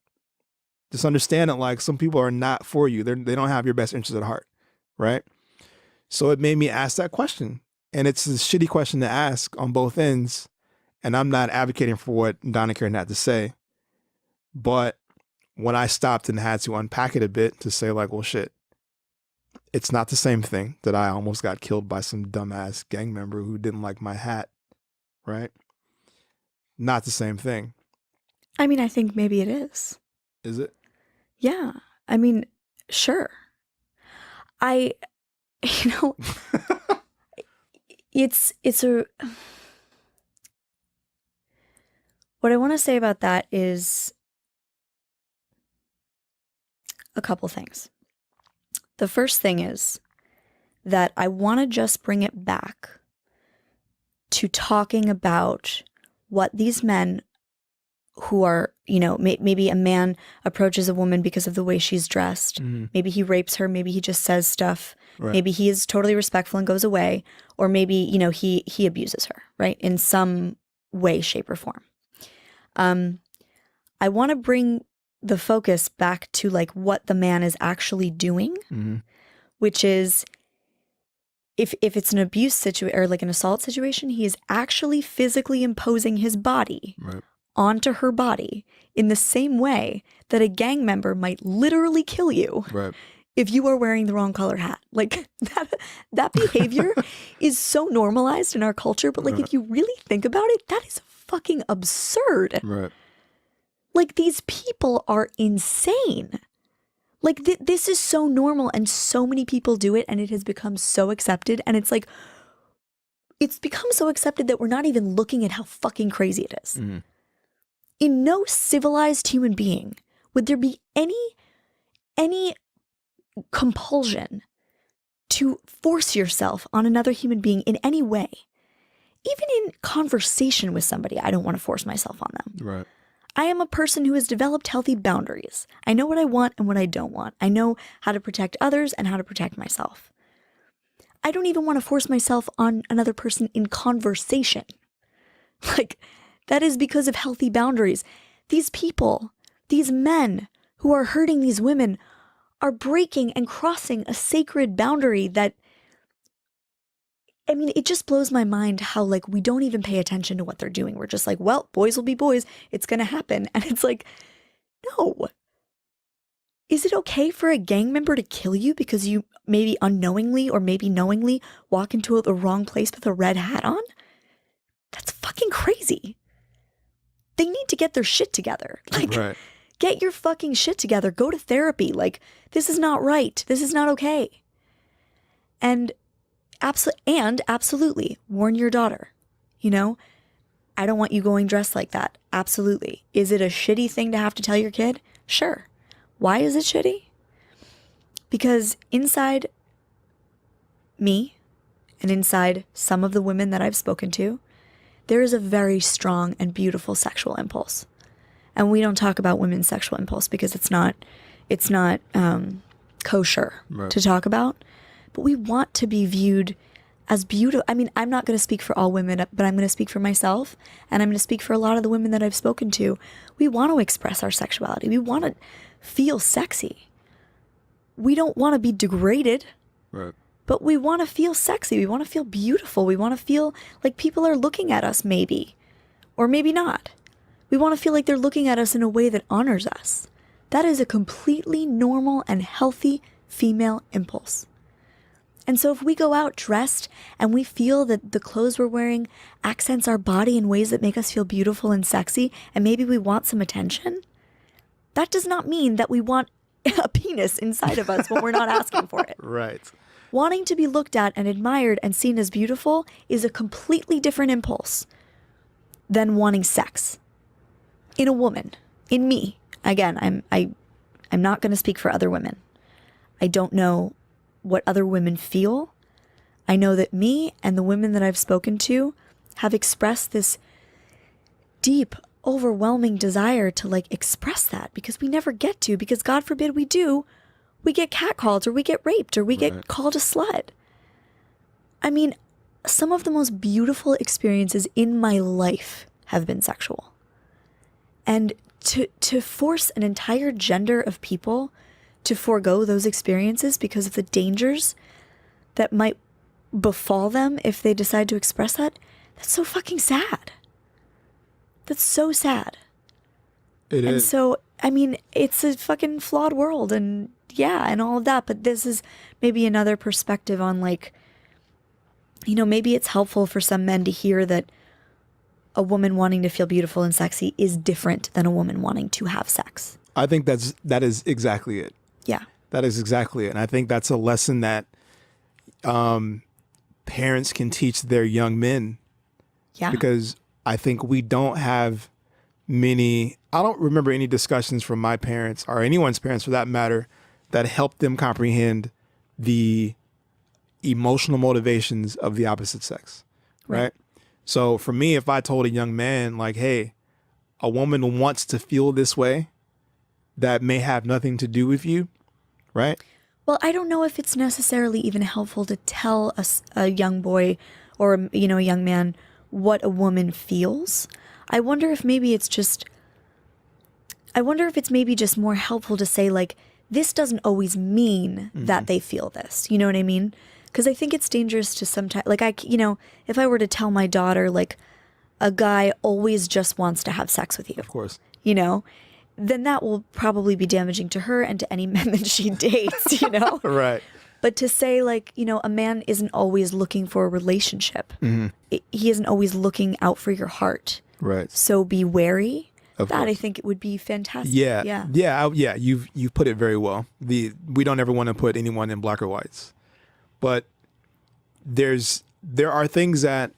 Just understand that like some people are not for you. They don't have your best interest at heart, right? So it made me ask that question. And it's a shitty question to ask on both ends. And I'm not advocating for what Donna Karen had to say. But when I stopped and had to unpack it a bit to say like, well, shit, it's not the same thing that I almost got killed by some dumbass gang member who didn't like my hat, right? Not the same thing. I mean, I think maybe it is. Is it? Yeah. I mean, sure. It's what I want to say about that is a couple things. The first thing is that I want to just bring it back to talking about what these men who are, maybe a man approaches a woman because of the way she's dressed. Maybe he rapes her. Maybe he just says stuff. Right. Maybe he is totally respectful and goes away. Or maybe, he abuses her, right? In some way, shape, or form. I want to bring the focus back to like what the man is actually doing, which is if it's an abuse situation or like an assault situation, he is actually physically imposing his body onto her body in the same way that a gang member might literally kill you if you are wearing the wrong color hat. Like that behavior is so normalized in our culture, but like if you really think about it, that is fucking absurd. Like these people are insane. Like this is so normal and so many people do it and it has become so accepted, and it's like it's become so accepted that we're not even looking at how fucking crazy it is. In no civilized human being would there be any compulsion to force yourself on another human being in any way. Even in conversation with somebody, I don't want to force myself on them. I am a person who has developed healthy boundaries. I know what I want and what I don't want. I know how to protect others and how to protect myself. I don't even want to force myself on another person in conversation. Like, that is because of healthy boundaries. These people, these men who are hurting these women are breaking and crossing a sacred boundary that, I mean, it just blows my mind how, like, we don't even pay attention to what they're doing. We're just like, well, boys will be boys. It's going to happen. And it's like, no. Is it okay for a gang member to kill you because you maybe unknowingly or maybe knowingly walk into the wrong place with a red hat on? That's fucking crazy. They need to get their shit together. Like, get your fucking shit together. Go to therapy. Like, this is not right. This is not okay. And absolutely, warn your daughter. You know, I don't want you going dressed like that. Absolutely. Is it a shitty thing to have to tell your kid? Sure. Why is it shitty? Because inside me and inside some of the women that I've spoken to, there is a very strong and beautiful sexual impulse. And we don't talk about women's sexual impulse because it's not kosher to talk about. But we want to be viewed as beautiful. I mean, I'm not going to speak for all women, but I'm going to speak for myself. And I'm going to speak for a lot of the women that I've spoken to. We want to express our sexuality. We want to feel sexy. We don't want to be degraded. But we want to feel sexy. We want to feel beautiful. We want to feel like people are looking at us maybe. Or maybe not. We want to feel like they're looking at us in a way that honors us. That is a completely normal and healthy female impulse. And so if we go out dressed and we feel that the clothes we're wearing accents our body in ways that make us feel beautiful and sexy, and maybe we want some attention, that does not mean that we want a penis inside of us when we're not asking for it. Wanting to be looked at and admired and seen as beautiful is a completely different impulse than wanting sex. In a woman, in me. Again, I'm not going to speak for other women. I don't know what other women feel. I know that me and the women that I've spoken to have expressed this deep, overwhelming desire to like express that, because we never get to, because God forbid we do, we get catcalled or we get raped or we get called a slut. I mean, some of the most beautiful experiences in my life have been sexual. And to force an entire gender of people to forego those experiences because of the dangers that might befall them if they decide to express that, that's so fucking sad. That's so sad. It is. And so, I mean, it's a fucking flawed world and yeah, and all of that. But this is maybe another perspective on like, you know, maybe it's helpful for some men to hear that a woman wanting to feel beautiful and sexy is different than a woman wanting to have sex. I think that is exactly it. Yeah. That is exactly it. And I think that's a lesson that parents can teach their young men. Yeah. Because I think we don't have I don't remember any discussions from my parents or anyone's parents for that matter that helped them comprehend the emotional motivations of the opposite sex. Right? So for me, if I told a young man like, hey, a woman wants to feel this way, that may have nothing to do with you, right? Well, I don't know if it's necessarily even helpful to tell a young boy or, you know, a young man what a woman feels. I wonder if maybe it's just, I wonder if it's maybe just more helpful to say, like, this doesn't always mean that they feel this. You know what I mean? Because I think it's dangerous to sometimes, like, if I were to tell my daughter, like, a guy always just wants to have sex with you, Of course. you know, then that will probably be damaging to her and to any men that she dates, you know? Right. But to say, like, you know, a man isn't always looking for a relationship. He isn't always looking out for your heart. Right. So be wary. Of That course. I think it would be fantastic. Yeah. You've put it very well. We don't ever want to put anyone in black or whites, but there are things that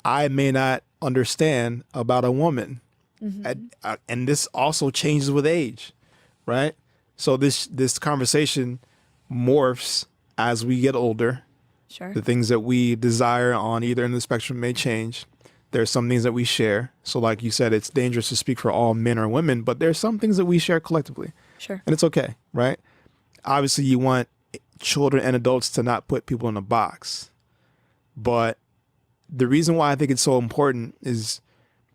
I may not understand about a woman, and this also changes with age, right? So this conversation morphs as we get older. Sure. The things that we desire on either end of the spectrum may change. There's some things that we share. So like you said, it's dangerous to speak for all men or women, but there's some things that we share collectively. Sure. And it's okay, right? Obviously, you want children and adults to not put people in a box. But the reason why I think it's so important is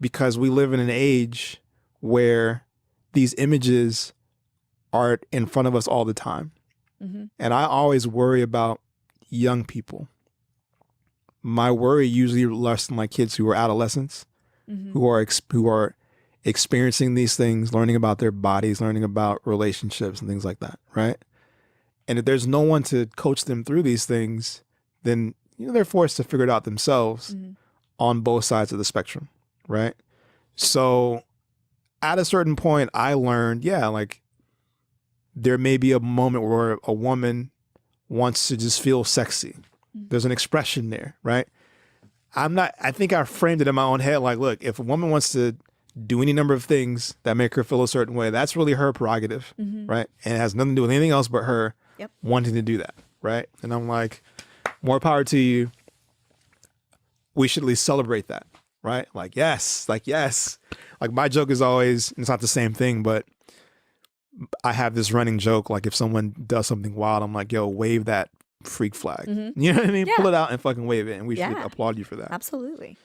because we live in an age where these images are in front of us all the time. And I always worry about young people. My worry usually rests on my kids who are adolescents, who are experiencing these things, learning about their bodies, learning about relationships and things like that, right? And if there's no one to coach them through these things, then they're forced to figure it out themselves on both sides of the spectrum, right? So at a certain point, I learned, like there may be a moment where a woman wants to just feel sexy. There's an expression there, right? I think I framed it in my own head like, look, if a woman wants to do any number of things that make her feel a certain way, that's really her prerogative, right? And it has nothing to do with anything else but her wanting to do that, right? And I'm like, more power to you. We should at least celebrate that, right? Like, yes. Like my joke is always, it's not the same thing, but I have this running joke, like if someone does something wild, I'm like, yo, wave that freak flag. You know what I mean? Yeah. Pull it out and fucking wave it. And we should applaud you for that. Absolutely.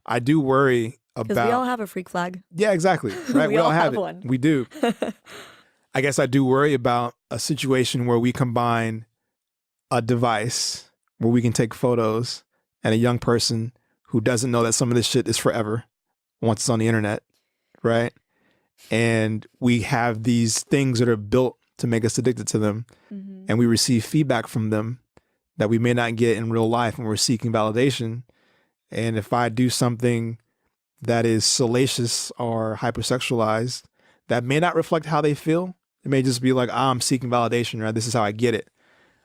I do worry Because about... we all have a freak flag. Yeah, exactly. Right? We all have it. one. We do. I guess I do worry about a situation where we combine a device where we can take photos and a young person who doesn't know that some of this shit is forever once it's on the internet, right? And we have these things that are built to make us addicted to them, and we receive feedback from them that we may not get in real life when we're seeking validation. And if I do something that is salacious or hypersexualized, that may not reflect how they feel. It may just be like, I'm seeking validation, right? This is how I get it.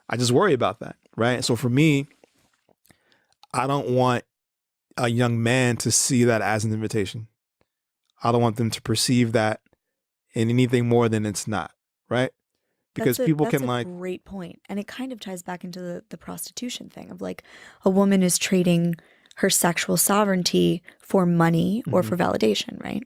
I just worry about that, right? So for me, I don't want a young man to see that as an invitation. I don't want them to perceive that in anything more than it's not, right? Because people can that's a great point. And it kind of ties back into the prostitution thing of like a woman is trading her sexual sovereignty for money or for validation, right?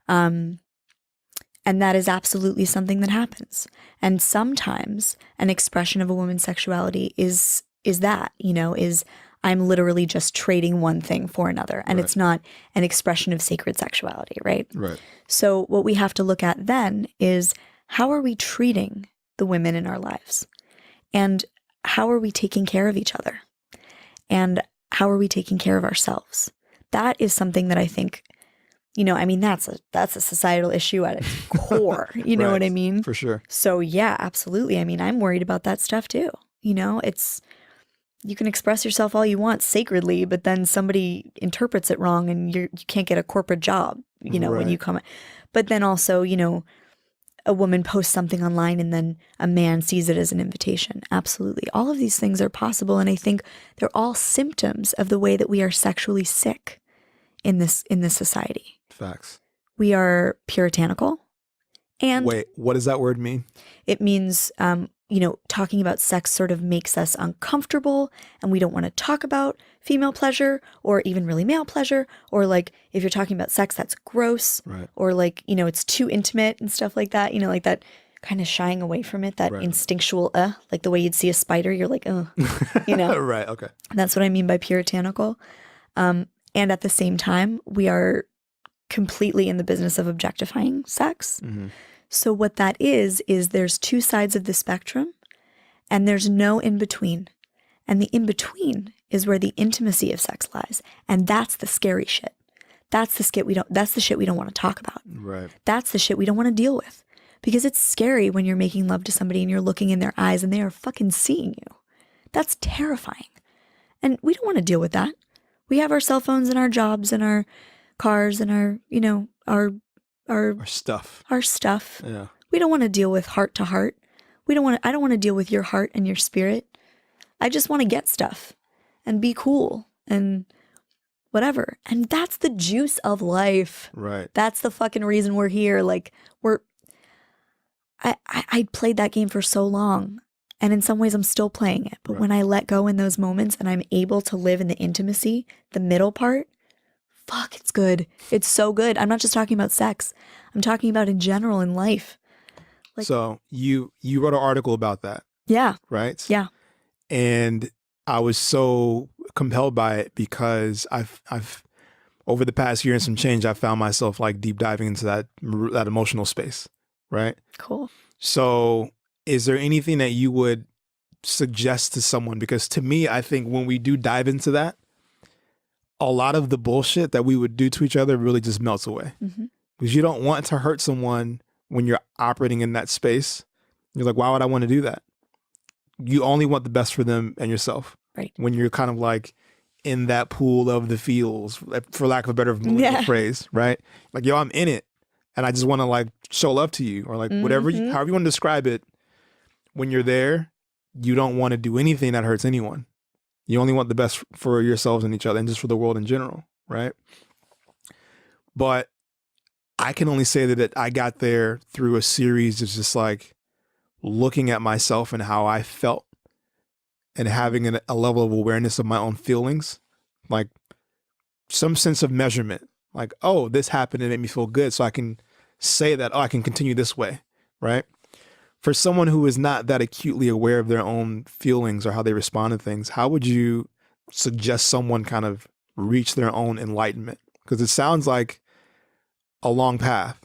And that is absolutely something that happens. And sometimes an expression of a woman's sexuality is that, is I'm literally just trading one thing for another. And it's not an expression of sacred sexuality, right? Right. So what we have to look at then is how are we treating the women in our lives? And how are we taking care of each other? And how are we taking care of ourselves? That is something that I think, that's a societal issue at its core. You know what I mean? For sure. So yeah, absolutely. I mean, I'm worried about that stuff too. You can express yourself all you want sacredly, but then somebody interprets it wrong and you can't get a corporate job, when you come. But then also, a woman posts something online and then a man sees it as an invitation. Absolutely. All of these things are possible. And I think they're all symptoms of the way that we are sexually sick in this society. Facts. We are puritanical. And wait, what does that word mean? It means, talking about sex sort of makes us uncomfortable and we don't want to talk about female pleasure or even really male pleasure. Or like if you're talking about sex, that's gross. Right. Or like, it's too intimate and stuff like that. Like that kind of shying away from it, that instinctual, like the way you'd see a spider, you're like, Right, okay. That's what I mean by puritanical. And at the same time, we are completely in the business of objectifying sex. Mm-hmm. So what that is there's two sides of the spectrum and there's no in between. And the in between is where the intimacy of sex lies. And that's the scary shit. That's the shit we don't want to talk about. Right. That's the shit we don't want to deal with. Because it's scary when you're making love to somebody and you're looking in their eyes and they are fucking seeing you. That's terrifying. And we don't want to deal with that. We have our cell phones and our jobs and our cars and our, our stuff. Our stuff. Yeah. We don't want to deal with heart to heart. I don't want to deal with your heart and your spirit. I just want to get stuff and be cool and whatever. And that's the juice of life. Right. That's the fucking reason we're here. Like I played that game for so long. And in some ways I'm still playing it. But when I let go in those moments and I'm able to live in the intimacy, the middle part, fuck, it's good. It's so good. I'm not just talking about sex. I'm talking about in general in life. Like, so you wrote an article about that. Yeah. Right? Yeah. And I was so compelled by it because I've over the past year and some change, I found myself like deep diving into that emotional space. Right? Cool. So is there anything that you would suggest to someone? Because to me, I think when we do dive into that, a lot of the bullshit that we would do to each other really just melts away. Mm-hmm. Because you don't want to hurt someone when you're operating in that space. You're like, why would I want to do that? You only want the best for them and yourself. Right. When you're kind of like in that pool of the feels, for lack of a better phrase, right? Like, yo, I'm in it. And I just want to like show love to you, or like whatever, however you want to describe it. When you're there, you don't want to do anything that hurts anyone. You only want the best for yourselves and each other and just for the world in general, right? But I can only say that I got there through a series of just like looking at myself and how I felt and having a level of awareness of my own feelings, like some sense of measurement, like, oh, this happened and it made me feel good. So I can say that, oh, I can continue this way, right? For someone who is not that acutely aware of their own feelings or how they respond to things, how would you suggest someone kind of reach their own enlightenment? Because it sounds like a long path.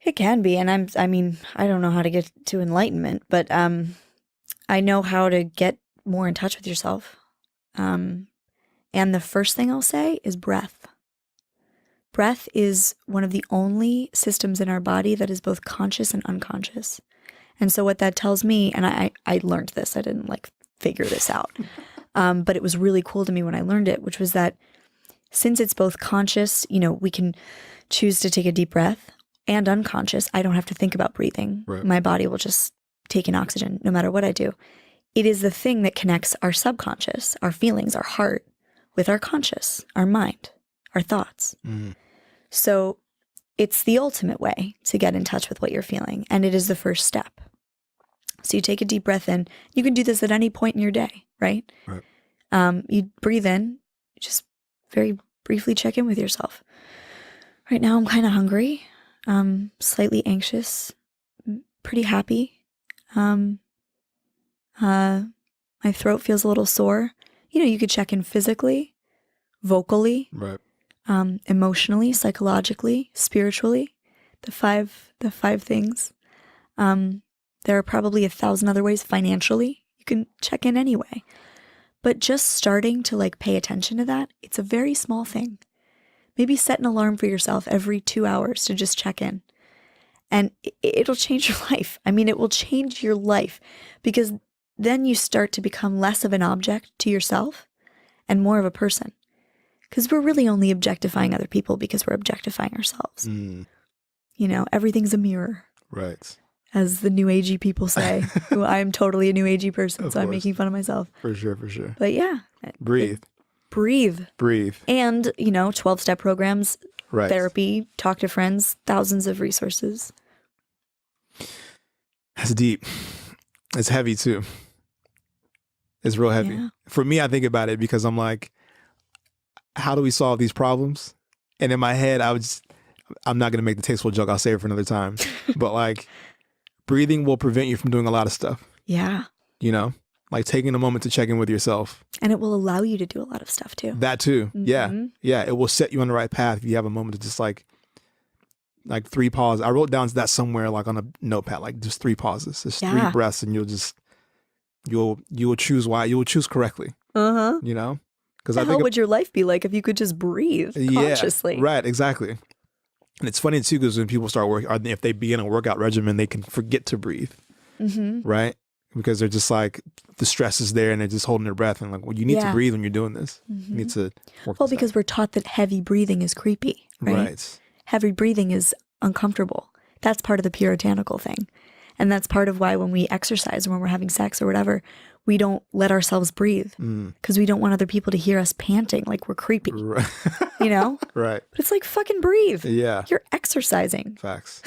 It can be. And I don't know how to get to enlightenment, but I know how to get more in touch with yourself. And the first thing I'll say is breath. Breath is one of the only systems in our body that is both conscious and unconscious. And so what that tells me, and I learned this, I didn't like figure this out, but it was really cool to me when I learned it, which was that since it's both conscious, we can choose to take a deep breath, and unconscious, I don't have to think about breathing. Right. My body will just take in oxygen no matter what I do. It is the thing that connects our subconscious, our feelings, our heart, with our conscious, our mind, our thoughts. Mm. So it's the ultimate way to get in touch with what you're feeling. And it is the first step. So you take a deep breath in. You can do this at any point in your day, right? Right. You breathe in, just very briefly check in with yourself. Right now I'm kind of hungry, slightly anxious, pretty happy. My throat feels a little sore. You could check in physically, vocally, right. Emotionally, psychologically, spiritually, the five things. There are probably 1,000 other ways. Financially, you can check in anyway. But just starting to like pay attention to that, it's a very small thing. Maybe set an alarm for yourself every 2 hours to just check in. And it'll change your life. It will change your life, because then you start to become less of an object to yourself and more of a person. Because we're really only objectifying other people because we're objectifying ourselves. Mm. Everything's a mirror. Right. As the new agey people say. Who I am totally a new agey person, so I'm making fun of myself. For sure, for sure. But yeah. Breathe. Breathe. And, 12-step programs, right. Therapy, talk to friends, thousands of resources. That's deep. It's heavy too. It's real heavy. Yeah. For me, I think about it because I'm like, how do we solve these problems? And in my head, I'm not going to make the tasteful joke. I'll save it for another time. But like, breathing will prevent you from doing a lot of stuff. Yeah. Like taking a moment to check in with yourself. And it will allow you to do a lot of stuff too. That too. Mm-hmm. Yeah. Yeah. It will set you on the right path if you have a moment to just like 3 pauses. I wrote down that somewhere like on a notepad, like just 3 pauses, just 3 breaths, and you'll choose you'll choose correctly. You know? Because how would your life be like if you could just breathe consciously? Yeah, right, exactly. And it's funny too, because when people start working, or if they begin a workout regimen, they can forget to breathe, right? Because they're just like, the stress is there and they're just holding their breath. And like, well, you need to breathe when you're doing this. You need to work. Well, because we're taught that heavy breathing is creepy, right? Heavy breathing is uncomfortable. That's part of the puritanical thing. And that's part of why when we exercise or when we're having sex or whatever, we don't let ourselves breathe because we don't want other people to hear us panting like we're creepy, right. you know? Right. But it's like, fucking breathe. Yeah. You're exercising. Facts.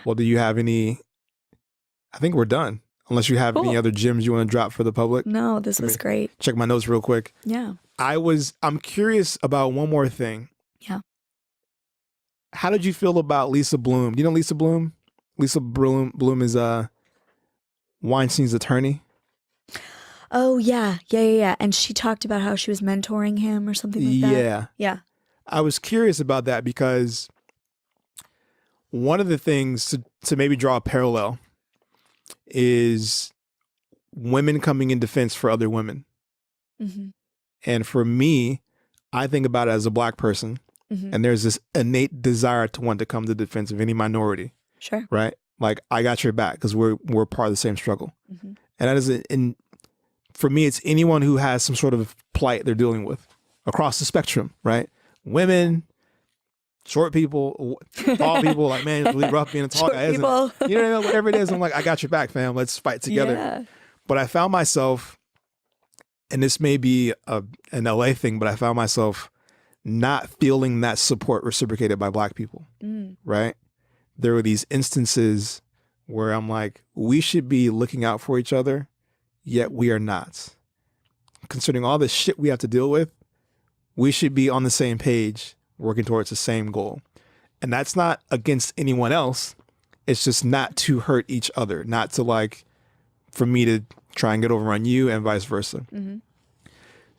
Well, do you have any, I think we're done. Unless you have any other gems you want to drop for the public. No, this was great. Check my notes real quick. Yeah. I'm curious about one more thing. Yeah. How did you feel about Lisa Bloom? Do you know Lisa Bloom? Lisa Bloom is Weinstein's attorney. Oh, yeah. Yeah. And she talked about how she was mentoring him or something like that. Yeah. Yeah. I was curious about that because one of the things to maybe draw a parallel is women coming in defense for other women. And for me, I think about it as a Black person, and there's this innate desire to want to come to the defense of any minority. Sure. Right? Like, I got your back because we're part of the same struggle. And that is, for me, it's anyone who has some sort of plight they're dealing with across the spectrum, right? Women, short people, tall people, like, man, it's really rough being a tall guy, isn't it? You know what I mean? Whatever it is, I'm like, I got your back, fam. Let's fight together. Yeah. But I found myself, and this may be an LA thing, but I found myself not feeling that support reciprocated by Black people, right? There were these instances where I'm like, we should be looking out for each other, yet we are not. Considering all the shit we have to deal with, we should be on the same page, working towards the same goal. And that's not against anyone else. It's just not to hurt each other, not to like, for me to try and get over on you and vice versa.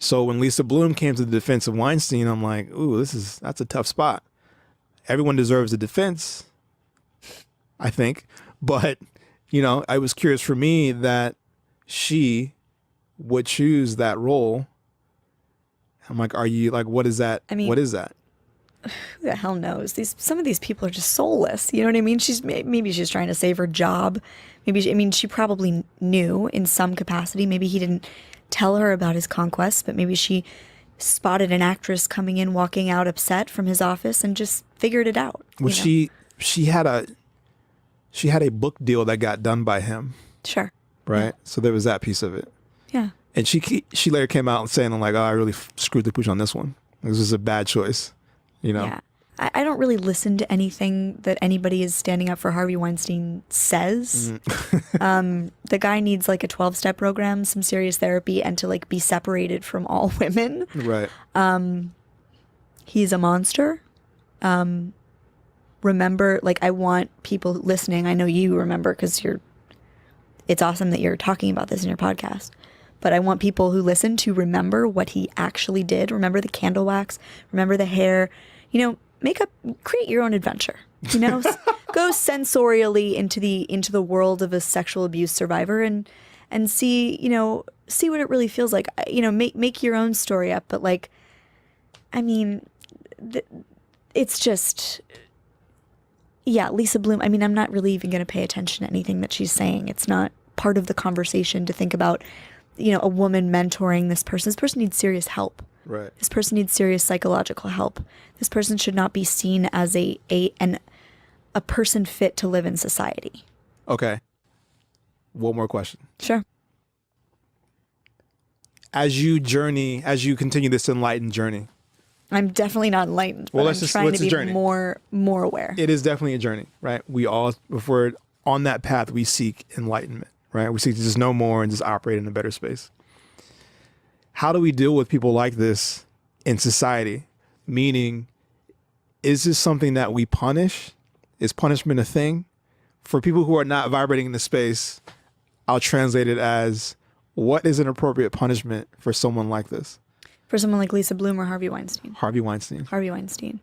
So when Lisa Bloom came to the defense of Weinstein, I'm like, ooh, that's a tough spot. Everyone deserves a defense, I think. But, you know, I was curious for me that she would choose that role. I'm like, are you like, what is that? I mean, what is that? Who the hell knows? Some of these people are just soulless. You know what I mean? Maybe she's trying to save her job. She probably knew in some capacity. Maybe he didn't tell her about his conquests, but maybe she spotted an actress coming in, walking out upset from his office, and just figured it out. Well, she had a book deal that got done by him. Sure. Right. Yeah. So there was that piece of it. Yeah. And she later came out and saying, I'm like, oh, I really screwed the pooch on this one. This was a bad choice. You know? Yeah. I don't really listen to anything that anybody is standing up for Harvey Weinstein says. The guy needs like a 12-step program, some serious therapy, and to like be separated from all women. Right. He's a monster. Remember, like, I want people listening. I know you remember because it's awesome that you're talking about this in your podcast. But I want people who listen to remember what he actually did. Remember the candle wax. Remember the hair. You know, create your own adventure. You know, go sensorially into the world of a sexual abuse survivor and see what it really feels like. You know, make your own story up. But like, I mean, it's just, yeah, Lisa Bloom. I mean, I'm not really even going to pay attention to anything that she's saying. It's not part of the conversation to think about, you know, a woman mentoring this person. This person needs serious help. Right. This person needs serious psychological help. This person should not be seen as a person fit to live in society. Okay. One more question. Sure. As you continue this enlightened journey. I'm definitely not enlightened, but I'm trying to be more aware. It is definitely a journey, right? We all, if we're on that path, we seek enlightenment, right? We seek to just know more and just operate in a better space. How do we deal with people like this in society? Meaning, is this something that we punish? Is punishment a thing? For people who are not vibrating in the space, I'll translate it as, What is an appropriate punishment for someone like this? For someone like Lisa Bloom or Harvey Weinstein? Harvey Weinstein. Harvey Weinstein.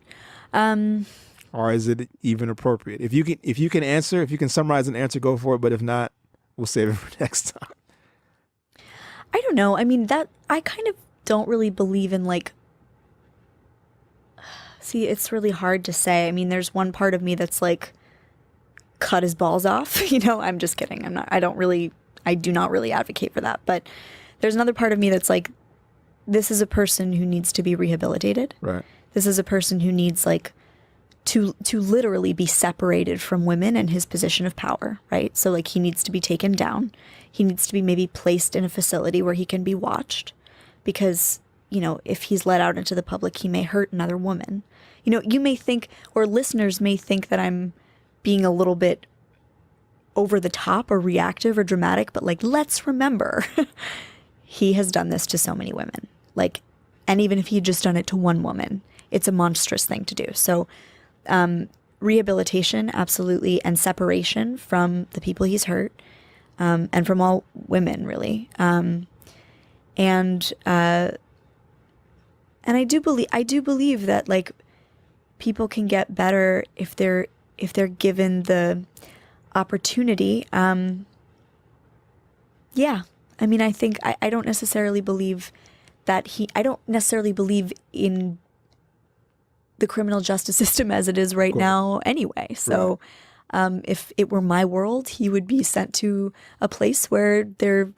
Or is it even appropriate? If you can answer, if you can summarize an answer, go for it. But if not, we'll save it for next time. I don't know. I mean, that I kind of don't really believe in like. See, it's really hard to say. I mean, there's one part of me that's like, cut his balls off. You know, I'm just kidding. I do not really advocate for that. But there's another part of me that's like, this is a person who needs to be rehabilitated. Right. This is a person who needs like to literally be separated from women and his position of power, right? So like he needs to be taken down. He needs to be maybe placed in a facility where he can be watched because, you know, if he's let out into the public, he may hurt another woman. You know, you may think, or listeners may think that I'm being a little bit over the top or reactive or dramatic, but like, let's remember, he has done this to so many women. Like, and even if he'd just done it to one woman, it's a monstrous thing to do. So, rehabilitation, absolutely, and separation from the people he's hurt, and from all women, really. And I do believe that like people can get better if they're given the opportunity. Yeah. I mean, I think I don't necessarily believe that I don't necessarily believe in the criminal justice system as it is right now anyway. So if it were my world, he would be sent to a place where they're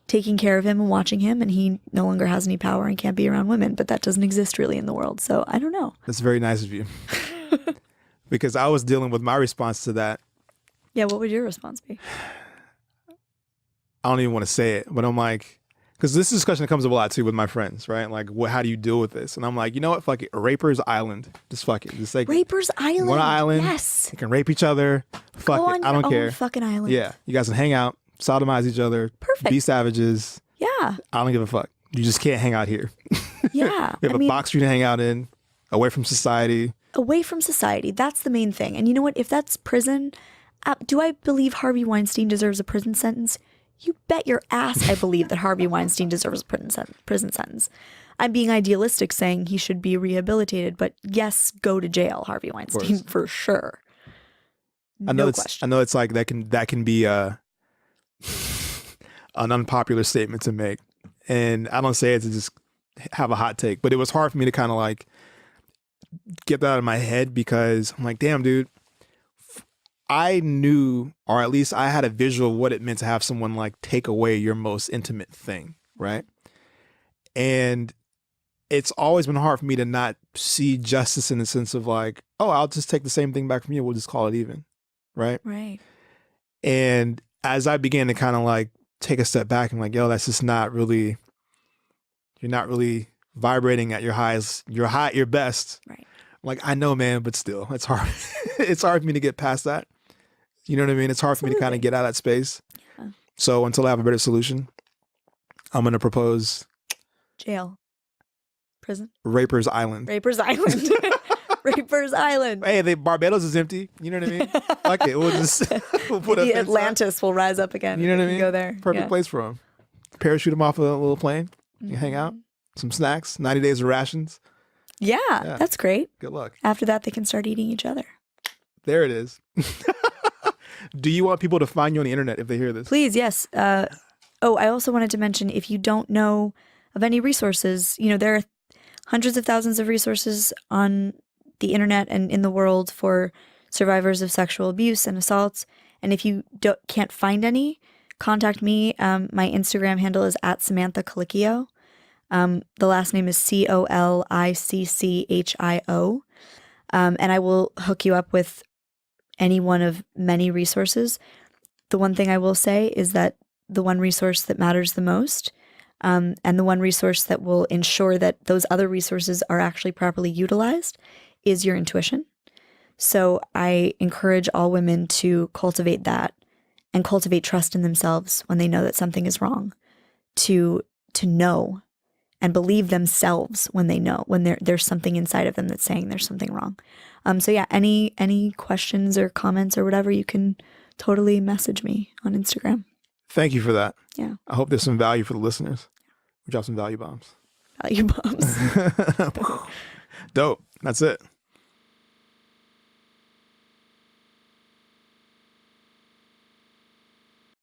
taking care of him and watching him, and he no longer has any power and can't be around women. But that doesn't exist really in the world. So I don't know. That's very nice of you. Because I was dealing with my response to that. Yeah, what would your response be? I don't even want to say it, but I'm like, because this discussion comes up a lot too with my friends, right? Like, how do you deal with this? And I'm like, you know what? Fuck it. Raper's Island. Just fuck it. Just like Raper's Island. One island. Yes. You can rape each other. Fuck Go it. on I don't your care. own fucking island. Yeah. You guys can hang out, sodomize each other. Perfect. Be savages. Yeah. I don't give a fuck. You just can't hang out here. Yeah. We have a box for you to hang out in, away from society. Away from society. That's the main thing. And you know what? If that's prison, do I believe Harvey Weinstein deserves a prison sentence? You bet your ass I believe that Harvey Weinstein deserves a prison sentence. I'm being idealistic saying he should be but yes, go to jail, Harvey Weinstein, for sure. No question. I know it's like that can be an unpopular statement to make. And I don't say it to just have a hot take, but it was hard for me to kind of like get that out of my head because I'm like, damn, dude. I knew, or at least I had a visual of what it meant to have someone like take away your most intimate thing, right? And it's always been hard for me to not see justice in the sense of like, oh, I'll just take the same thing back from you. We'll just call it even, right? Right. And as I began to kind of like take a step back and like, yo, that's just not really, you're not really vibrating at your highest, your best. Right. Like, I know, man, but still, it's hard. It's hard for me to get past that. You know what I mean? It's hard for me to kind of get out of that space. Yeah. So until I have a better solution, I'm going to propose jail, prison, Raper's Island. Raper's Island. Raper's Island. Hey, Barbados is empty. You know what I mean? Fuck it. We'll put Maybe Atlantis will rise up again. You know what I mean? Go there. Perfect place for them. Parachute them off a little plane. You hang out. Some snacks. 90 days of rations. Yeah, that's great. Good luck. After that, they can start eating each other. There it is. Do you want people to find you on the internet if they hear this? Please, yes. I also wanted to mention, if you don't know of any resources, you know, there are hundreds of thousands of resources on the internet and in the world for survivors of sexual abuse and assaults. And if you can't find any, contact me. My Instagram handle is @SamanthaColicchio. The last name is Colicchio. And I will hook you up with any one of many resources. The one thing I will say is that the one resource that matters the most, and the one resource that will ensure that those other resources are actually properly utilized, is your intuition. So I encourage all women to cultivate that and cultivate trust in themselves when they know that something is wrong, to know and believe themselves when they know, when there's something inside of them that's saying there's something wrong. So yeah, any questions or comments or whatever, you can totally message me on Instagram. Thank you for that. Yeah. I hope there's some value for the listeners. We drop some value bombs. Value bombs. Dope. That's it.